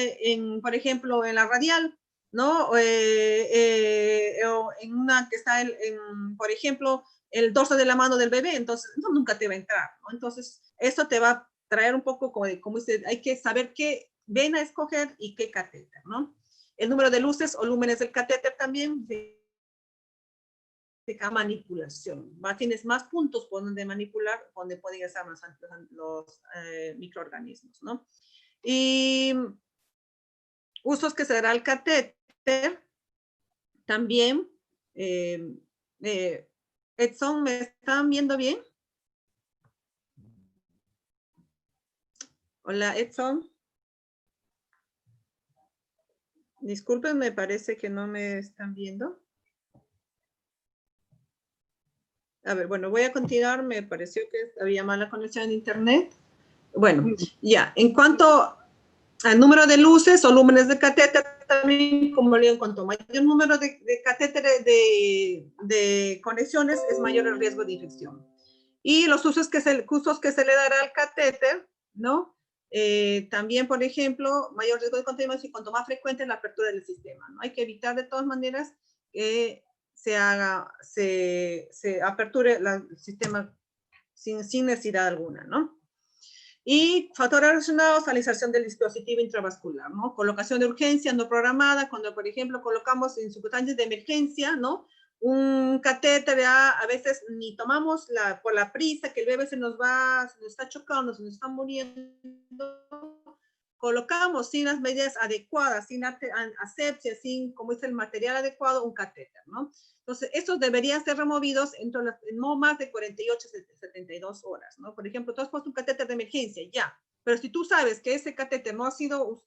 por ejemplo, en la radial, ¿no? O en una que está, por ejemplo, el dorso de la mano del bebé, entonces eso nunca te va a entrar, ¿no? Entonces, eso te va a traer un poco como dice, hay que saber qué vena escoger y qué catéter, ¿no? El número de luces o lúmenes del catéter también de manipulación. Tienes más puntos por donde manipular, donde pueden estar los microorganismos, ¿no? Y usos que se dará el catéter también. Edson, ¿me están viendo bien? Hola, Edson. Disculpen, me parece que no me están viendo. A ver, bueno, voy a continuar. Me pareció que había mala conexión de internet. Bueno, ya. En cuanto al número de luces o lúmenes de catéter, también, como le digo, en cuanto mayor número de catéteres de conexiones, es mayor el riesgo de infección. Y los usos que se le dará al catéter, ¿no? También, por ejemplo, mayor riesgo de contaminación y cuanto más frecuente la apertura del sistema, ¿no? Hay que evitar de todas maneras que se aperture el sistema sin necesidad alguna, ¿no? Y factores relacionados a la inserción del dispositivo intravascular, ¿no? Colocación de urgencia no programada, cuando, por ejemplo, colocamos en circunstancias de emergencia, ¿no? Un catéter, a veces ni tomamos por la prisa que el bebé se nos está chocando, se nos está muriendo, colocamos sin las medidas adecuadas, sin asepsia, sin, como dice, el material adecuado, un catéter, ¿no? Entonces, estos deberían ser removidos en no más de 48 a 72 horas, ¿no? Por ejemplo, tú has puesto un catéter de emergencia, ya, pero si tú sabes que ese catéter no ha sido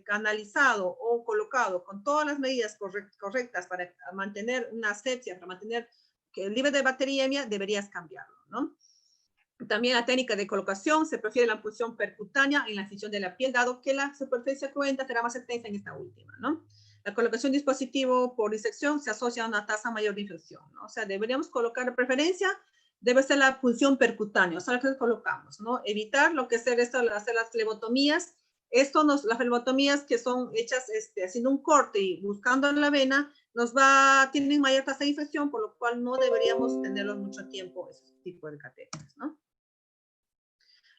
canalizado o colocado con todas las medidas correctas para mantener una asepsia, para mantener libre de bacteriemia, deberías cambiarlo, ¿no? También la técnica de colocación, se prefiere la punción percutánea en la incisión de la piel, dado que la superficie cruenta será más extensa en esta última, ¿no? La colocación de dispositivo por disección se asocia a una tasa mayor de infección, ¿no? O sea, deberíamos colocar de preferencia, debe ser la punción percutánea, o sea, la que colocamos, ¿no? Evitar lo que es hacer las flebotomías. Las flebotomías que son hechas haciendo un corte y buscando en la vena, tienen mayor tasa de infección, por lo cual no deberíamos tenerlos mucho tiempo, ese tipo de catéteres, ¿no?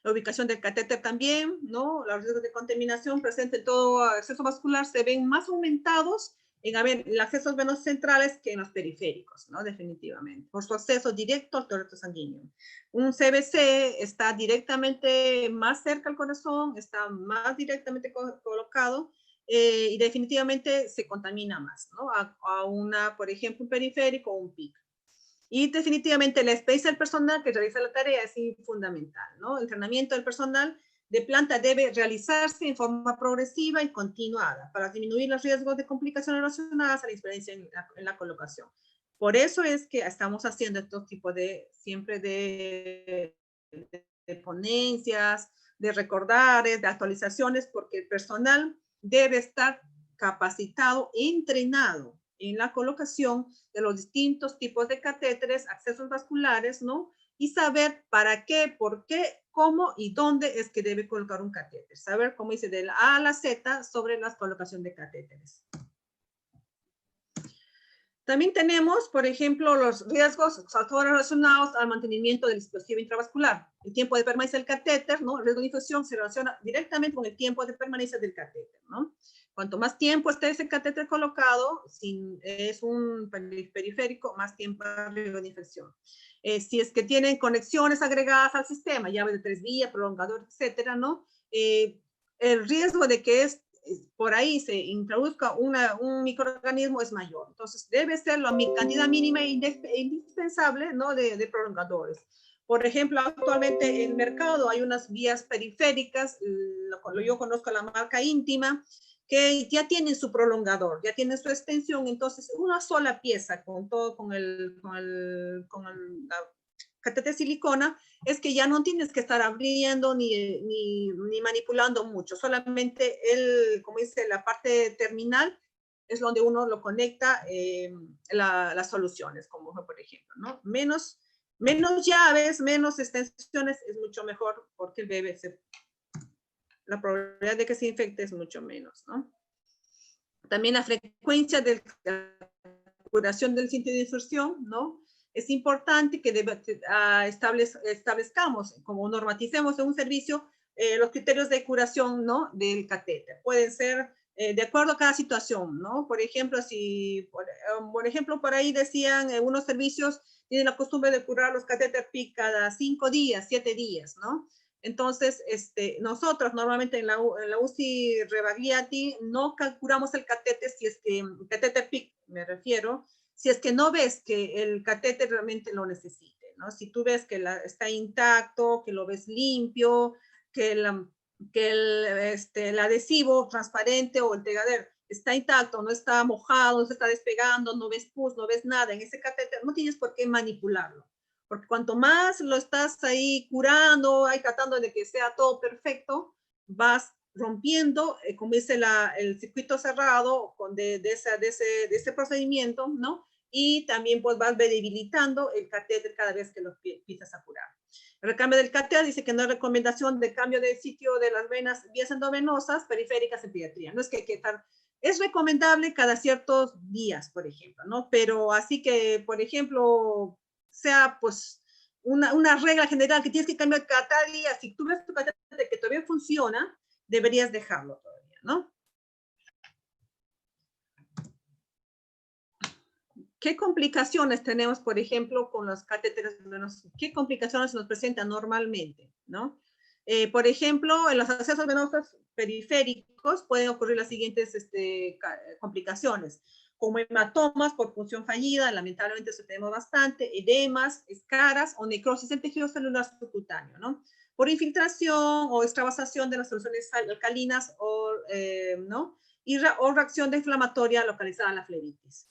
La ubicación del catéter también, ¿no? Los riesgos de contaminación presentes en todo acceso vascular se ven más aumentados en accesos venosos centrales que en los periféricos, ¿no? Definitivamente, por su acceso directo al torrente sanguíneo. Un CBC está directamente más cerca al corazón, está más directamente colocado y definitivamente se contamina más, ¿no? Por ejemplo, un periférico o un PIC. Y definitivamente la experiencia del personal que realiza la tarea es fundamental, ¿no? El entrenamiento del personal de planta debe realizarse en forma progresiva y continuada para disminuir los riesgos de complicaciones relacionadas a la experiencia en la colocación. Por eso es que estamos haciendo estos tipos de ponencias, de recordares, de actualizaciones, porque el personal debe estar capacitado, entrenado en la colocación de los distintos tipos de catéteres, accesos vasculares, ¿no? y saber para qué, por qué, cómo y dónde es que debe colocar un catéter. Saber, como dice, de la A a la Z sobre la colocación de catéteres. También tenemos, por ejemplo, los riesgos relacionados al mantenimiento del dispositivo intravascular. El tiempo de permanencia del catéter, ¿no? El riesgo de infección se relaciona directamente con el tiempo de permanencia del catéter, ¿no? Cuanto más tiempo esté ese catéter colocado, si es un periférico, más tiempo de riesgo de infección. Si es que tienen conexiones agregadas al sistema, llaves de 3 vías, prolongador, etcétera, ¿no? El riesgo de que por ahí se introduzca un microorganismo es mayor. Entonces, debe ser la cantidad mínima e indispensable, ¿no? de prolongadores. Por ejemplo, actualmente en el mercado hay unas vías periféricas, yo conozco la marca Íntima, que ya tienen su prolongador, ya tienen su extensión, entonces una sola pieza con todo, con la catéter silicona, es que ya no tienes que estar abriendo ni manipulando mucho, solamente como dice, la parte terminal es donde uno lo conecta las soluciones, como por ejemplo, ¿no? Menos llaves, menos extensiones es mucho mejor porque el bebé la probabilidad de que se infecte es mucho menos, ¿no? También la frecuencia de la curación del sitio de inserción, ¿no? Es importante que establezcamos, como normaticemos en un servicio, los criterios de curación, ¿no? Del catéter. Pueden ser de acuerdo a cada situación, ¿no? Por ejemplo, por ejemplo, por ahí decían, unos servicios tienen la costumbre de curar los catéter PIC cada 5 días, 7 días, ¿no? Entonces, nosotros normalmente en la UCI Rebagliati no curamos el catéter si es que, catéter PIC me refiero, si es que no ves que el catéter realmente lo necesite, ¿no? Si tú ves que está intacto, que lo ves limpio, que el adhesivo transparente o el pegadero está intacto, no está mojado, no se está despegando, no ves pus, no ves nada en ese catéter, no tienes por qué manipularlo. Porque cuanto más lo estás ahí curando, ahí tratando de que sea todo perfecto, vas rompiendo, como dice el circuito cerrado de ese procedimiento, ¿no? Y también pues vas debilitando el catéter cada vez que lo empiezas a curar. El recambio del catéter dice que no hay recomendación de cambio de sitio de las vías endovenosas periféricas en pediatría. No es que hay que estar, es recomendable cada ciertos días, por ejemplo, ¿no? Pero así que, por ejemplo, sea pues una regla general que tienes que cambiar cada día, si tú ves tu catéter que todavía funciona, deberías dejarlo todavía, ¿no? ¿Qué complicaciones tenemos, por ejemplo, con los catéteres venosos? ¿Qué complicaciones nos presentan normalmente, no? Por ejemplo, en los accesos venosos periféricos pueden ocurrir las siguientes complicaciones, como hematomas por punción fallida, lamentablemente eso tenemos bastante, edemas, escaras o necrosis del tejido celular subcutáneo, ¿no? Por infiltración o extravasación de las soluciones alcalinas ¿no? O reacción de inflamatoria localizada en la flebitis.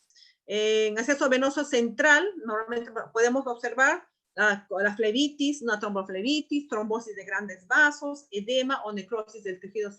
En acceso venoso central, normalmente podemos observar la flebitis, una tromboflebitis, trombosis de grandes vasos, edema o necrosis del tejido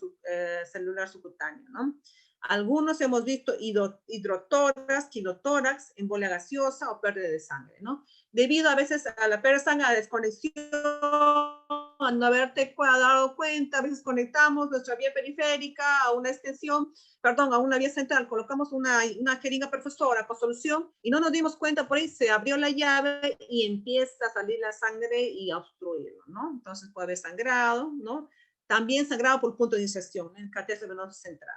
celular subcutáneo, ¿no? Algunos hemos visto hidrotórax, kilotórax, embolia gaseosa o pérdida de sangre, ¿no? Debido a veces a la pérdida de sangre, a la desconexión, a no haberte dado cuenta, a veces conectamos nuestra vía periférica a una extensión, perdón, a una vía central, colocamos una jeringa perfusora con solución y no nos dimos cuenta, por ahí se abrió la llave y empieza a salir la sangre y a obstruirlo, ¿no? Entonces puede haber sangrado, ¿no? También sangrado por punto de inserción en el catéter venoso central.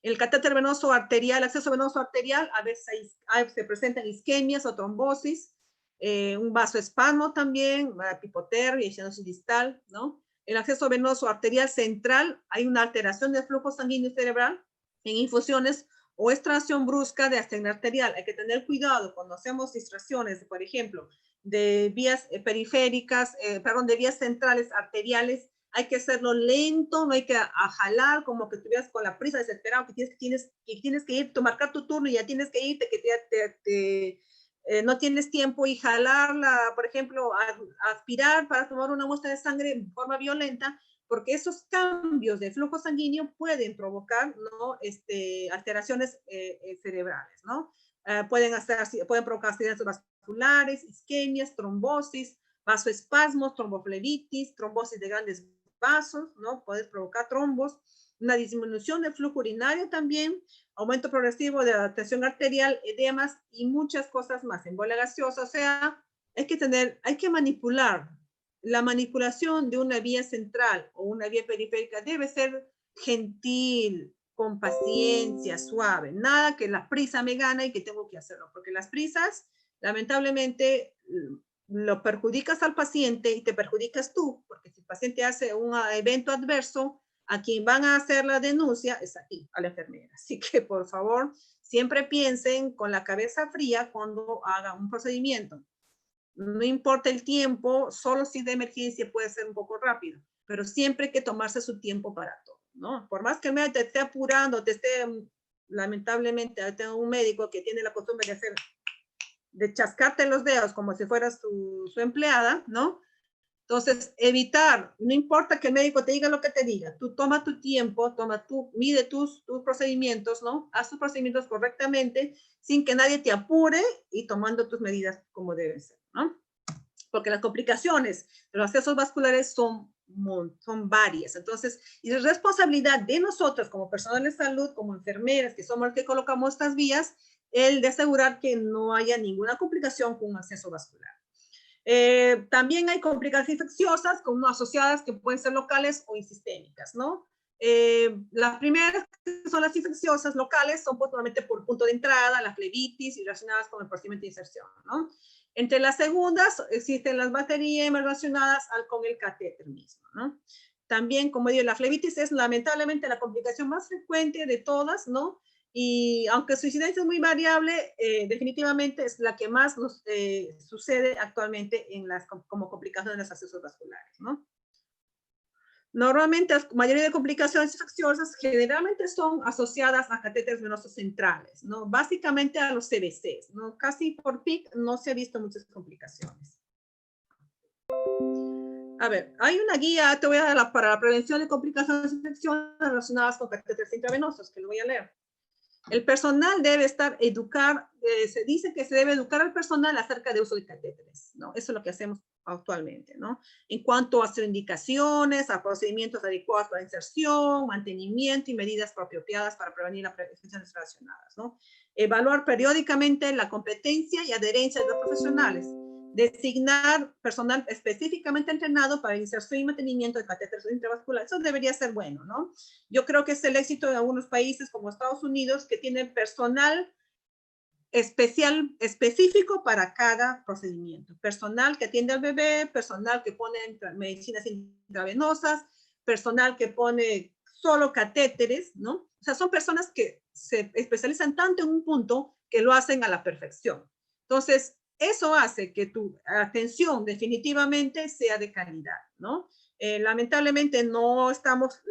El catéter venoso arterial, acceso venoso arterial, a veces se presentan isquemias o trombosis, un vasoespasmo también, hipotermia y cianosis distal, ¿no? El acceso venoso arterial central, hay una alteración del flujo sanguíneo cerebral en infusiones o extracción brusca de sangre arterial. Hay que tener cuidado cuando hacemos extracciones, por ejemplo, de vías periféricas, de vías centrales arteriales, hay que hacerlo lento, no hay que jalar como que estuvieras con la prisa desesperado, que tienes que ir, marcar tu turno y ya tienes que irte, que no tienes tiempo y jalarla, por ejemplo, aspirar para tomar una muestra de sangre de forma violenta, porque esos cambios de flujo sanguíneo pueden provocar, ¿no? Alteraciones cerebrales, ¿no? Pueden provocar accidentes vasculares, isquemias, trombosis, vasoespasmos, tromboflebitis, trombosis de grandes vasos, ¿no? Puedes provocar trombos, una disminución del flujo urinario también, aumento progresivo de la tensión arterial, edemas y muchas cosas más, embolia gaseosa. O sea, hay que manipular. La manipulación de una vía central o una vía periférica debe ser gentil, con paciencia, suave. Nada que la prisa me gana y que tengo que hacerlo, porque las prisas, lamentablemente, lo perjudicas al paciente y te perjudicas tú, porque si el paciente hace un evento adverso, a quien van a hacer la denuncia es a ti, a la enfermera. Así que, por favor, siempre piensen con la cabeza fría cuando hagan un procedimiento. No importa el tiempo, solo si de emergencia puede ser un poco rápido, pero siempre hay que tomarse su tiempo para todo, ¿no? Por más que el médico te esté apurando, lamentablemente, tengo un médico que tiene la costumbre de chascarte los dedos como si fueras su empleada, ¿no? Entonces, evitar, no importa que el médico te diga lo que te diga, tú toma tu tiempo, mide tus procedimientos, ¿no? Haz tus procedimientos correctamente, sin que nadie te apure y tomando tus medidas como deben ser, ¿no? Porque las complicaciones de los accesos vasculares son varias. Entonces, y es responsabilidad de nosotros como personal de salud, como enfermeras, que somos los que colocamos estas vías, el de asegurar que no haya ninguna complicación con un acceso vascular. También hay complicaciones infecciosas asociadas que pueden ser locales o insistémicas, ¿no? Las primeras, que son las infecciosas locales, son normalmente por punto de entrada, la flebitis y relacionadas con el procedimiento de inserción, ¿no? Entre las segundas existen las bacterias relacionadas con el catéter mismo, ¿no? También, como digo, la flebitis es lamentablemente la complicación más frecuente de todas, ¿no? Y aunque su incidencia es muy variable, definitivamente es la que más nos sucede actualmente como complicaciones de los accesos vasculares, ¿no? Normalmente la mayoría de complicaciones infecciosas generalmente son asociadas a catéteres venosos centrales, ¿no? Básicamente a los CVCs, ¿no? Casi por PIC no se ha visto muchas complicaciones. A ver, hay una guía, te voy a dar para la prevención de complicaciones de infecciones relacionadas con catéteres intravenosos, que lo voy a leer. El personal debe se dice que se debe educar al personal acerca de uso de catéteres, ¿no? Eso es lo que hacemos actualmente, ¿no? En cuanto a sus indicaciones, a procedimientos adecuados para inserción, mantenimiento y medidas apropiadas para prevenir las infecciones relacionadas, ¿no? Evaluar periódicamente la competencia y adherencia de los profesionales. Designar personal específicamente entrenado para inserción y mantenimiento de catéteres intravasculares. Eso debería ser bueno, ¿no? Yo creo que es el éxito de algunos países como Estados Unidos que tienen personal específico para cada procedimiento. Personal que atiende al bebé, personal que pone medicinas intravenosas, personal que pone solo catéteres, ¿no? O sea, son personas que se especializan tanto en un punto que lo hacen a la perfección. Entonces, eso hace que tu atención definitivamente sea de calidad, ¿no? Lamentablemente no estamos,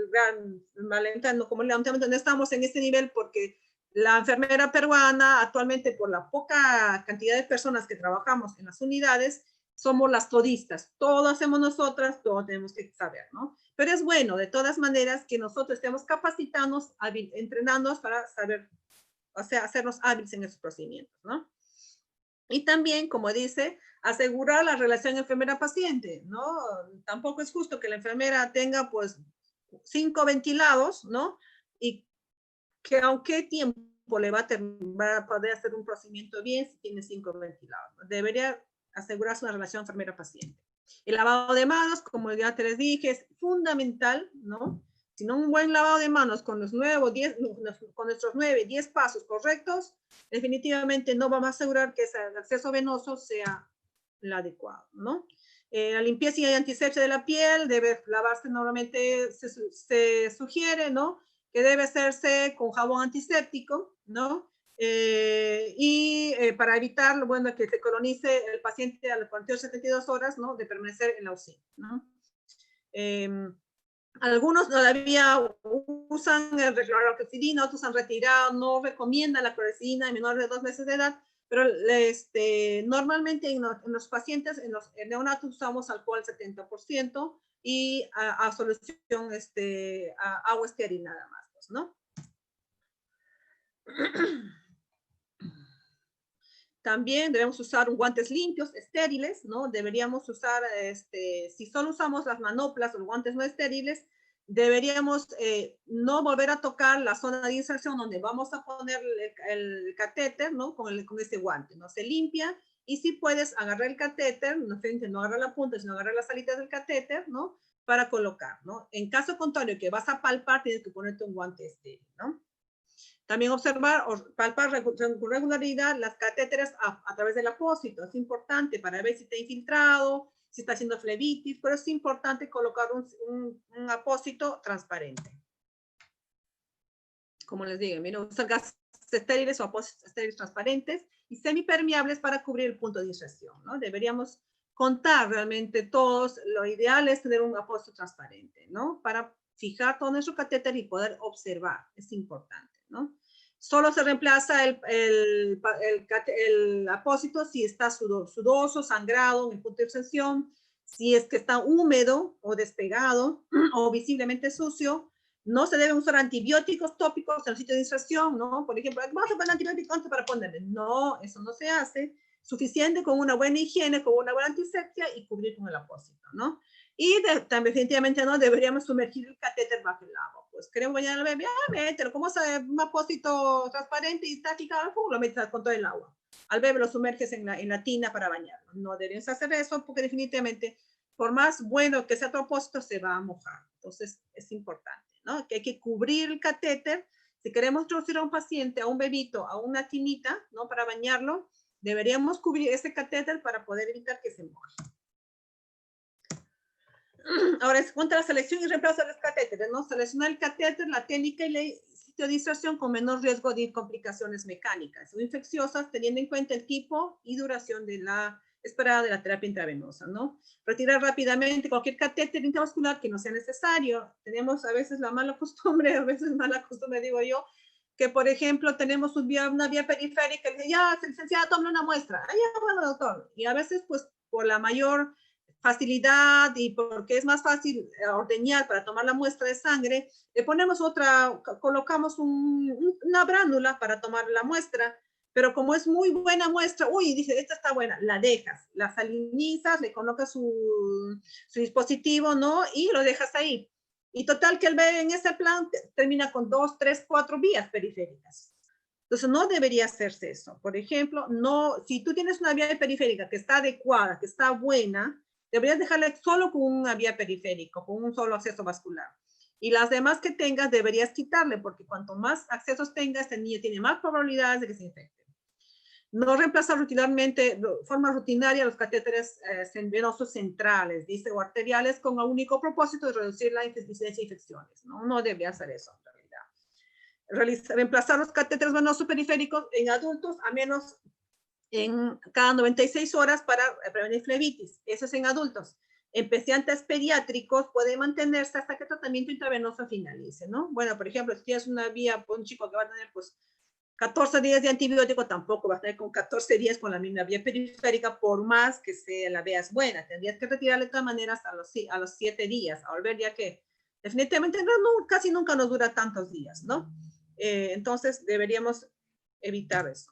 lamentablemente no estamos en este nivel porque la enfermera peruana actualmente, por la poca cantidad de personas que trabajamos en las unidades, somos las todistas. Todo hacemos nosotras, todo tenemos que saber, ¿no? Pero es bueno, de todas maneras, que nosotros estemos capacitándonos, entrenándonos para saber, o sea, hacernos hábiles en esos procedimientos, ¿no? Y también, como dice, asegurar la relación enfermera-paciente, ¿no? Tampoco es justo que la enfermera tenga, pues, 5 ventilados, ¿no? Y que aunque tiempo le va a poder hacer un procedimiento bien si tiene 5 ventilados. Debería asegurarse una relación enfermera-paciente. El lavado de manos, como ya te les dije, es fundamental, ¿no? Si no, un buen lavado de manos con nuestros 9, 10 pasos correctos, definitivamente no vamos a asegurar que ese acceso venoso sea el adecuado, ¿no? La limpieza y antisepsia de la piel debe lavarse normalmente, se sugiere, ¿no? Que debe hacerse con jabón antiséptico, ¿no? Para evitar, bueno, que se colonice el paciente a las 48 72 horas, ¿no? De permanecer en la UCI, ¿no? Algunos todavía usan el clorexidina, otros han retirado, no recomiendan la clorexidina en menores de 2 meses de edad, pero normalmente en los pacientes, en los neonatos usamos alcohol 70% y a solución, agua estéril nada más, ¿no? También debemos usar guantes limpios, estériles, ¿no? Deberíamos usar, si solo usamos las manoplas o los guantes no estériles, deberíamos no volver a tocar la zona de inserción donde vamos a poner el catéter, ¿no? Con ese guante, ¿no? Se limpia y si puedes agarrar el catéter, no agarrar la punta, sino agarrar las salidas del catéter, ¿no? Para colocar, ¿no? En caso contrario, que vas a palpar, tienes que ponerte un guante estéril, ¿no? También observar o palpar con regularidad las catéteres a través del apósito. Es importante para ver si está infiltrado, si está haciendo flebitis, pero es importante colocar un apósito transparente. Como les digo, miren, usar gases estériles o apósitos estériles transparentes y semipermeables para cubrir el punto de inserción, ¿no? Deberíamos contar realmente todos. Lo ideal es tener un apósito transparente, ¿no? Para fijar todo nuestro catéter y poder observar. Es importante, ¿no? Solo se reemplaza el apósito si está sudoso, sangrado en el punto de inserción, si es que está húmedo o despegado o visiblemente sucio. No se deben usar antibióticos tópicos en el sitio de inserción, ¿no? Por ejemplo, vamos a poner antibióticos antes para ponerle. No, eso no se hace. Suficiente con una buena higiene, con una buena antisepsia y cubrir con el apósito, ¿no? Y también definitivamente no deberíamos sumergir el catéter bajo el agua. Pues queremos bañar al bebé, mételo, ¿cómo sabe? Un apósito transparente y está fijado, lo metes con todo el agua. Al bebé lo sumerges en la tina para bañarlo. No deberíamos hacer eso porque definitivamente, por más bueno que sea tu apósito, se va a mojar. Entonces, es importante, ¿no? Que hay que cubrir el catéter. Si queremos introducir a un paciente, a un bebito, a una tinita, ¿no? Para bañarlo, deberíamos cubrir ese catéter para poder evitar que se moje. Ahora, es cuanto a la selección y reemplazo de los catéteres, ¿no? Seleccionar el catéter, la técnica y el sitio de inserción con menor riesgo de complicaciones mecánicas o infecciosas, teniendo en cuenta el tipo y duración de la esperada de la terapia intravenosa, ¿no? Retirar rápidamente cualquier catéter intravascular que no sea necesario. Tenemos a veces la mala costumbre, digo yo, que por ejemplo tenemos una vía periférica y dice, ya, licenciada, tome una muestra. Ah, ya, bueno, doctor. Y a veces, pues, por la mayor facilidad y porque es más fácil ordeñar para tomar la muestra de sangre, le ponemos colocamos una bránula para tomar la muestra, pero como es muy buena muestra, uy, dice, esta está buena, la dejas, la salinizas, le colocas su dispositivo, ¿no? Y lo dejas ahí. Y total que el bebé en ese plan termina con 2, 3, 4 vías periféricas. Entonces, no debería hacerse eso. Por ejemplo, no, si tú tienes una vía periférica que está adecuada, que está buena, deberías dejarla solo con una vía periférica, con un solo acceso vascular. Y las demás que tengas deberías quitarle, porque cuanto más accesos tengas, este niño tiene más probabilidades de que se infecte. No reemplazar de forma rutinaria los catéteres venosos centrales, dice, o arteriales, con el único propósito de reducir la incidencia de infecciones. No debería hacer eso, en realidad. Reemplazar los catéteres venosos periféricos en adultos a menos en cada 96 horas para prevenir flebitis. Eso es en adultos. En pacientes pediátricos puede mantenerse hasta que el tratamiento intravenoso finalice, ¿no? Bueno, por ejemplo, si tienes una vía, un chico que va a tener, pues, 14 días de antibiótico, tampoco vas a tener con 14 días con la misma vía periférica, por más que la veas buena. Tendrías que retirarle de todas maneras a los 7 días, a volver ya que definitivamente casi nunca nos dura tantos días, ¿no? Entonces, deberíamos evitar eso.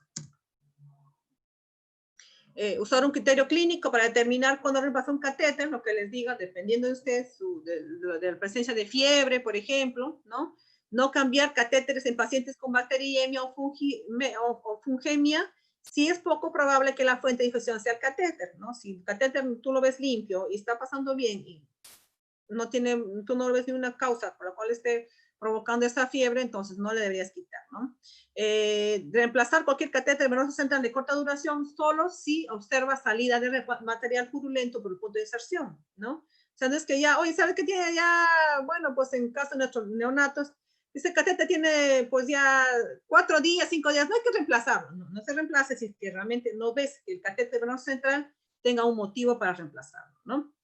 Usar un criterio clínico para determinar cuándo reemplaza un catéter, lo que les diga, dependiendo de usted, de la presencia de fiebre, por ejemplo, ¿no? No cambiar catéteres en pacientes con bacteriemia o fungemia, si es poco probable que la fuente de infección sea el catéter, ¿no? Si el catéter tú lo ves limpio y está pasando bien y tú no ves ninguna causa por la cual esté provocando esa fiebre, entonces no le deberías quitar, ¿no? Reemplazar cualquier catéter venoso central de corta duración solo si observa salida de material purulento por el punto de inserción, ¿no? O sea, no es que ya, oye, ¿sabes qué tiene ya? Bueno, pues en caso de nuestros neonatos, ese catéter tiene pues ya 4 días, 5 días, no hay que reemplazarlo, no se reemplace si es que realmente no ves que el catéter venoso central tenga un motivo para reemplazarlo, ¿no?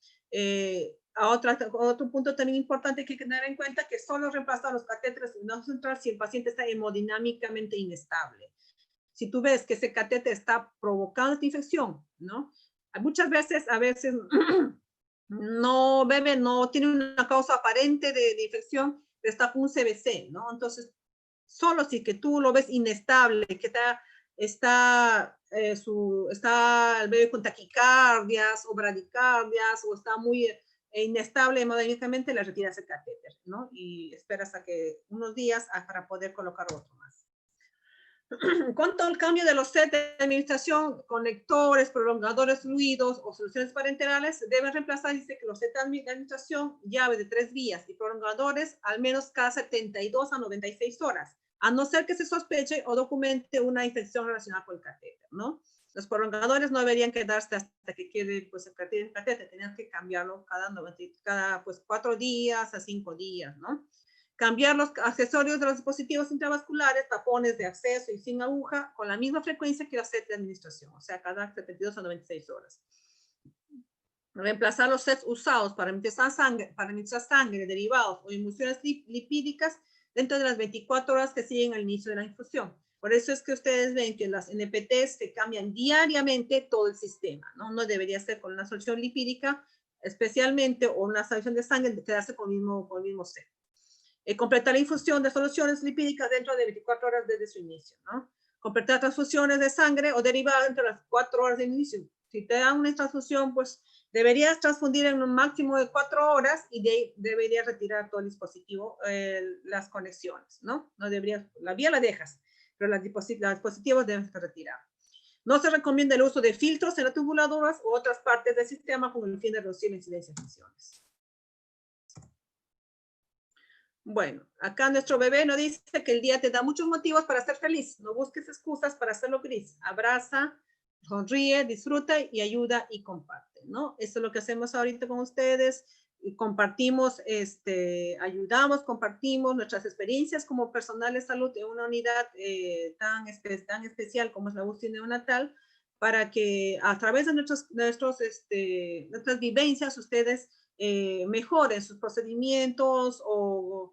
Otro punto también importante que hay que tener en cuenta que solo reemplazar los catéteres venosos centrales si el paciente está hemodinámicamente inestable. Si tú ves que ese catéter está provocando esta infección, ¿no? Muchas veces, no tiene una causa aparente de infección, pero está con un CBC, ¿no? Entonces, solo si que tú lo ves inestable, que está está, está el bebé con taquicardias o bradicardias o está muy inestable hemodinámicamente, le retiras el catéter, ¿no? Y esperas hasta que unos días para poder colocar otro más. En cuanto al cambio de los sets de administración, conectores, prolongadores fluidos o soluciones parenterales, deben reemplazar, dice que los sets de administración, llaves de 3 vías y prolongadores al menos cada 72 a 96 horas, a no ser que se sospeche o documente una infección relacionada con el catéter, ¿no? Los prolongadores no deberían quedarse hasta que quede pues, el catéter, tenían que cambiarlo cada pues, 4 días a 5 días, ¿no? Cambiar los accesorios de los dispositivos intravasculares, tapones de acceso y sin aguja, con la misma frecuencia que los sets de administración, o sea, cada 72 a 96 horas. Reemplazar los sets usados para administrar sangre, derivados o infusiones lipídicas dentro de las 24 horas que siguen al inicio de la infusión. Por eso es que ustedes ven que las NPTs se cambian diariamente todo el sistema, ¿no? No debería ser con una solución lipídica, especialmente, o una solución de sangre, quedarse con el mismo set. Completar la infusión de soluciones lipídicas dentro de 24 horas desde su inicio, ¿no? Completar transfusiones de sangre o derivados entre las 4 horas de inicio. Si te dan una transfusión, pues deberías transfundir en un máximo de 4 horas y deberías retirar todo el dispositivo, las conexiones, ¿no? No deberías, la vía la dejas, pero los dispositivos deben ser retirados. No se recomienda el uso de filtros en las tubuladoras u otras partes del sistema con el fin de reducir la incidencia de infecciones. Bueno, acá nuestro bebé nos dice que el día te da muchos motivos para ser feliz. No busques excusas para hacerlo gris. Abraza, sonríe, disfruta y ayuda y comparte, ¿no? Eso es lo que hacemos ahorita con ustedes. Y compartimos, ayudamos, compartimos nuestras experiencias como personal de salud en una unidad tan especial como es la UCI neonatal, para que a través de nuestras vivencias ustedes mejoren sus procedimientos o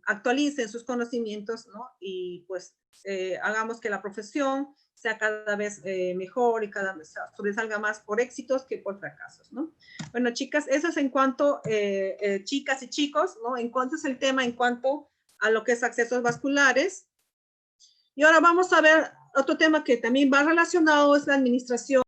actualicen sus conocimientos, ¿no? Y pues hagamos que la profesión sea cada vez mejor y cada vez sobresalga más por éxitos que por fracasos, ¿no? Bueno, chicas, eso es en cuanto, chicas y chicos, ¿no? En cuanto es el tema en cuanto a lo que es accesos vasculares. Y ahora vamos a ver otro tema que también va relacionado, es la administración